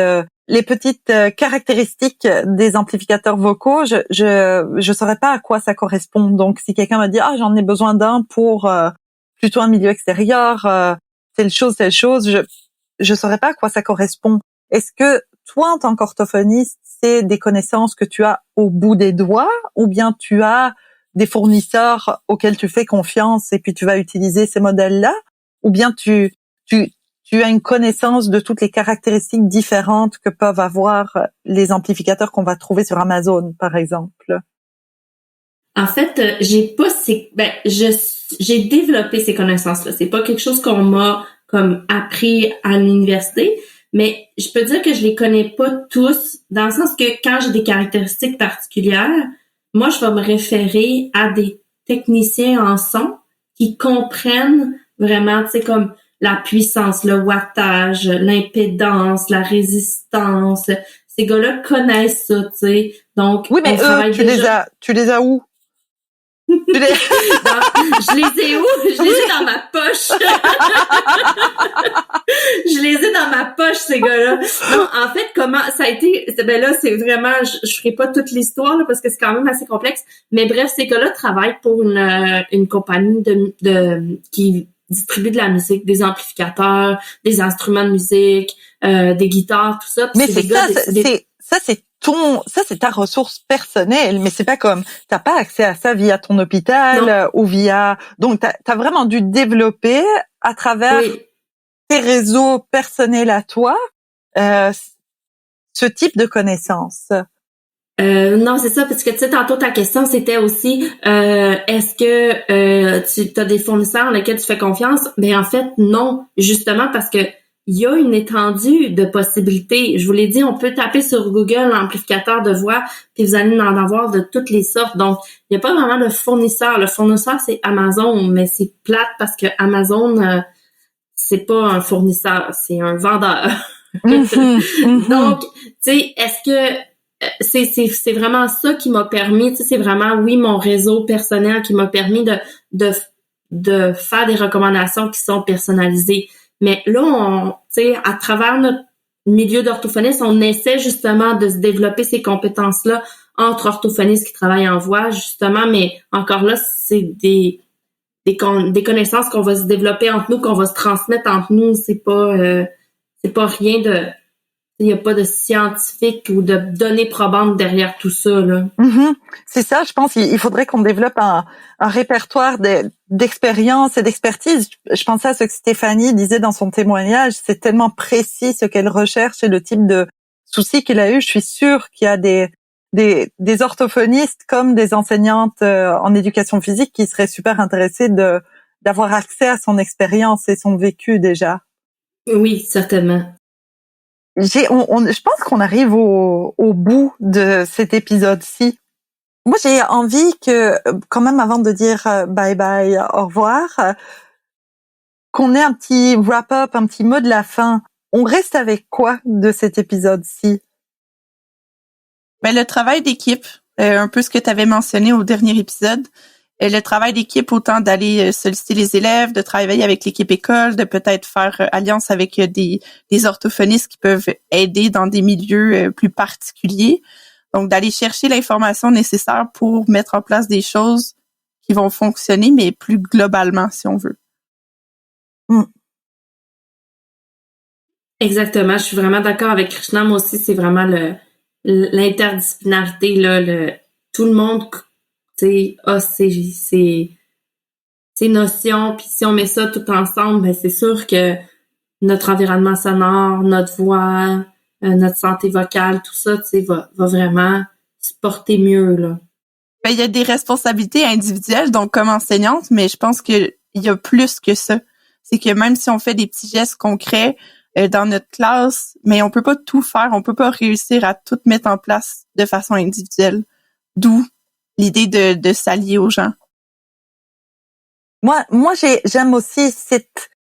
Speaker 1: caractéristiques des amplificateurs vocaux, je saurais pas à quoi ça correspond. Donc, si quelqu'un me dit, j'en ai besoin d'un pour plutôt un milieu extérieur, telle chose, je saurais pas à quoi ça correspond. Est-ce que toi, en tant qu'orthophoniste, c'est des connaissances que tu as au bout des doigts, ou bien tu as des fournisseurs auxquels tu fais confiance et puis tu vas utiliser ces modèles-là, ou bien tu as une connaissance de toutes les caractéristiques différentes que peuvent avoir les amplificateurs qu'on va trouver sur Amazon, par exemple?
Speaker 3: En fait, j'ai développé ces connaissances-là. C'est pas quelque chose qu'on m'a comme appris à l'université, mais je peux dire que je les connais pas tous, dans le sens que quand j'ai des caractéristiques particulières, moi, je vais me référer à des techniciens en son qui comprennent vraiment, tu sais, comme la puissance, le wattage, l'impédance, la résistance. Ces gars-là connaissent ça, tu sais. Donc,
Speaker 1: oui, mais tu les as où?
Speaker 3: Je les ai où? Je les ai dans ma poche. Je les ai dans ma poche, ces gars-là. Non, en fait, comment ça a été, ben là, c'est vraiment, je ferai pas toute l'histoire, là, parce que c'est quand même assez complexe. Mais bref, ces gars-là travaillent pour une compagnie qui distribue de la musique, des amplificateurs, des instruments de musique, des guitares, tout ça.
Speaker 1: Mais c'est ta ressource personnelle, mais c'est pas comme, t'as pas accès à ça via ton hôpital ou via, donc t'as vraiment dû développer à travers tes réseaux personnels à toi, ce type de connaissances.
Speaker 3: Non, c'est ça, parce que tu sais, tantôt ta question c'était aussi est-ce que tu as des fournisseurs dans lesquels tu fais confiance? Ben en fait, non, justement parce que il y a une étendue de possibilités. Je vous l'ai dit, on peut taper sur Google amplificateur de voix, puis vous allez en avoir de toutes les sortes. Donc, il n'y a pas vraiment de fournisseur. Le fournisseur, c'est Amazon, mais c'est plate parce que Amazon, c'est pas un fournisseur, c'est un vendeur. Donc, tu sais, est-ce que c'est vraiment ça qui m'a permis, tu sais, c'est vraiment, oui, mon réseau personnel qui m'a permis de faire des recommandations qui sont personnalisées. Mais là, tu sais, à travers notre milieu d'orthophoniste, on essaie justement de se développer ces compétences-là entre orthophonistes qui travaillent en voix, justement, mais encore là, c'est des connaissances qu'on va se développer entre nous, qu'on va se transmettre entre nous. C'est pas rien de, il n'y a pas de scientifique ou de données probantes derrière tout ça, là.
Speaker 1: Mm-hmm. C'est ça, je pense qu'il faudrait qu'on développe un répertoire d'expérience et d'expertise. Je pensais à ce que Stéphanie disait dans son témoignage, c'est tellement précis ce qu'elle recherche et le type de soucis qu'elle a eu. Je suis sûre qu'il y a des orthophonistes comme des enseignantes en éducation physique qui seraient super intéressées d'avoir accès à son expérience et son vécu déjà.
Speaker 3: Oui, certainement.
Speaker 1: Je pense qu'on arrive au bout de cet épisode-ci. Moi, j'ai envie que, quand même, avant de dire bye bye, au revoir, qu'on ait un petit wrap-up, un petit mot de la fin. On reste avec quoi de cet épisode-ci?
Speaker 2: Ben, le travail d'équipe, un peu ce que tu avais mentionné au dernier épisode. Le travail d'équipe, autant d'aller solliciter les élèves, de travailler avec l'équipe école, de peut-être faire alliance avec des orthophonistes qui peuvent aider dans des milieux plus particuliers. Donc, d'aller chercher l'information nécessaire pour mettre en place des choses qui vont fonctionner, mais plus globalement, si on veut.
Speaker 3: Exactement, je suis vraiment d'accord avec Krishna. Moi aussi, c'est vraiment l'interdisciplinarité, là, tout le monde, tu sais, ces notions, puis si on met ça tout ensemble, ben c'est sûr que notre environnement sonore, notre voix, notre santé vocale, tout ça, tu sais, va vraiment se porter mieux, là.
Speaker 2: Ben, il y a des responsabilités individuelles, donc comme enseignante, mais je pense que il y a plus que ça. C'est que même si on fait des petits gestes concrets dans notre classe, mais on peut pas tout faire, on peut pas réussir à tout mettre en place de façon individuelle. D'où l'idée de s'allier aux gens.
Speaker 1: Moi, j'aime aussi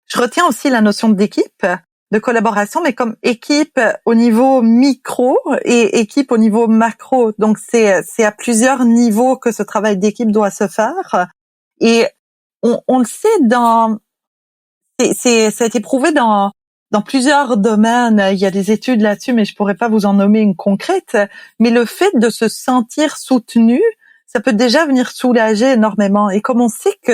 Speaker 1: je retiens aussi la notion d'équipe, de collaboration, mais comme équipe au niveau micro et équipe au niveau macro. Donc, c'est à plusieurs niveaux que ce travail d'équipe doit se faire. Et on le sait Ça a été prouvé dans plusieurs domaines. Il y a des études là-dessus, mais je pourrais pas vous en nommer une concrète. Mais le fait de se sentir soutenu, ça peut déjà venir soulager énormément. Et comme on sait que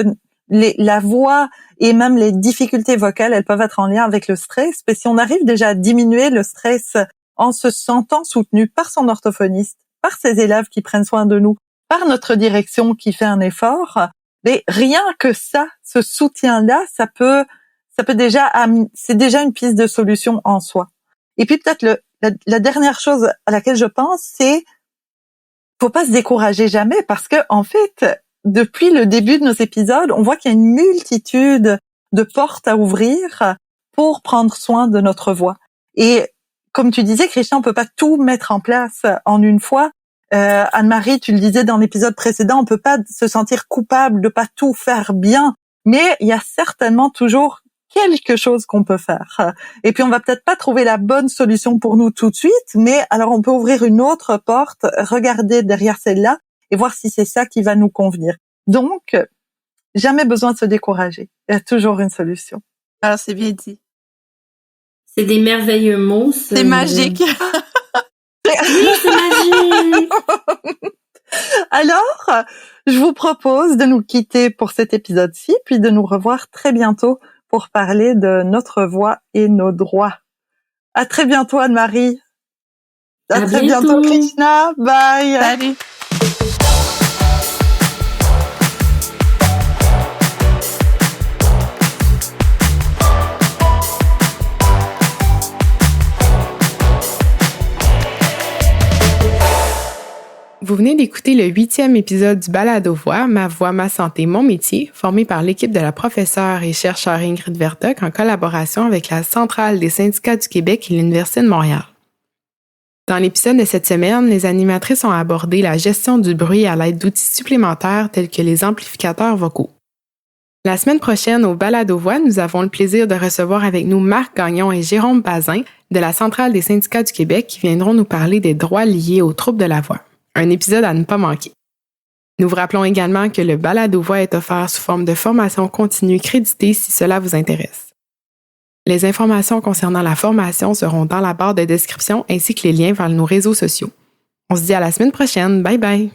Speaker 1: la voix et même les difficultés vocales, elles peuvent être en lien avec le stress, mais si on arrive déjà à diminuer le stress en se sentant soutenu par son orthophoniste, par ses élèves qui prennent soin de nous, par notre direction qui fait un effort, mais rien que ça, ce soutien-là, ça peut déjà, c'est déjà une piste de solution en soi. Et puis peut-être la dernière chose à laquelle je pense, c'est faut pas se décourager jamais, parce que en fait, depuis le début de nos épisodes, on voit qu'il y a une multitude de portes à ouvrir pour prendre soin de notre voix. Et comme tu disais, Krishna, on peut pas tout mettre en place en une fois. Anne-Marie, tu le disais dans l'épisode précédent, on peut pas se sentir coupable de pas tout faire bien, mais il y a certainement toujours quelque chose qu'on peut faire. Et puis on va peut-être pas trouver la bonne solution pour nous tout de suite, mais alors on peut ouvrir une autre porte, regarder derrière celle-là et voir si c'est ça qui va nous convenir. Donc, jamais besoin de se décourager. Il y a toujours une solution.
Speaker 2: Ah, c'est bien dit.
Speaker 3: C'est des merveilleux mots.
Speaker 2: C'est magique.
Speaker 3: Oui, c'est magique.
Speaker 1: Alors, je vous propose de nous quitter pour cet épisode-ci, puis de nous revoir très bientôt pour parler de notre voix et nos droits. À très bientôt, Anne-Marie. À très bientôt, Krishna. Bye.
Speaker 2: Salut.
Speaker 8: Vous venez d'écouter le 8e épisode du Balado Voix, Ma voix, ma santé, mon métier, formé par l'équipe de la professeure et chercheure Ingrid Verdoc en collaboration avec la Centrale des syndicats du Québec et l'Université de Montréal. Dans l'épisode de cette semaine, les animatrices ont abordé la gestion du bruit à l'aide d'outils supplémentaires tels que les amplificateurs vocaux. La semaine prochaine, au Balado Voix, nous avons le plaisir de recevoir avec nous Marc Gagnon et Jérôme Bazin de la Centrale des syndicats du Québec qui viendront nous parler des droits liés aux troubles de la voix. Un épisode à ne pas manquer. Nous vous rappelons également que le Balado Voix est offert sous forme de formation continue créditée si cela vous intéresse. Les informations concernant la formation seront dans la barre de description ainsi que les liens vers nos réseaux sociaux. On se dit à la semaine prochaine. Bye bye!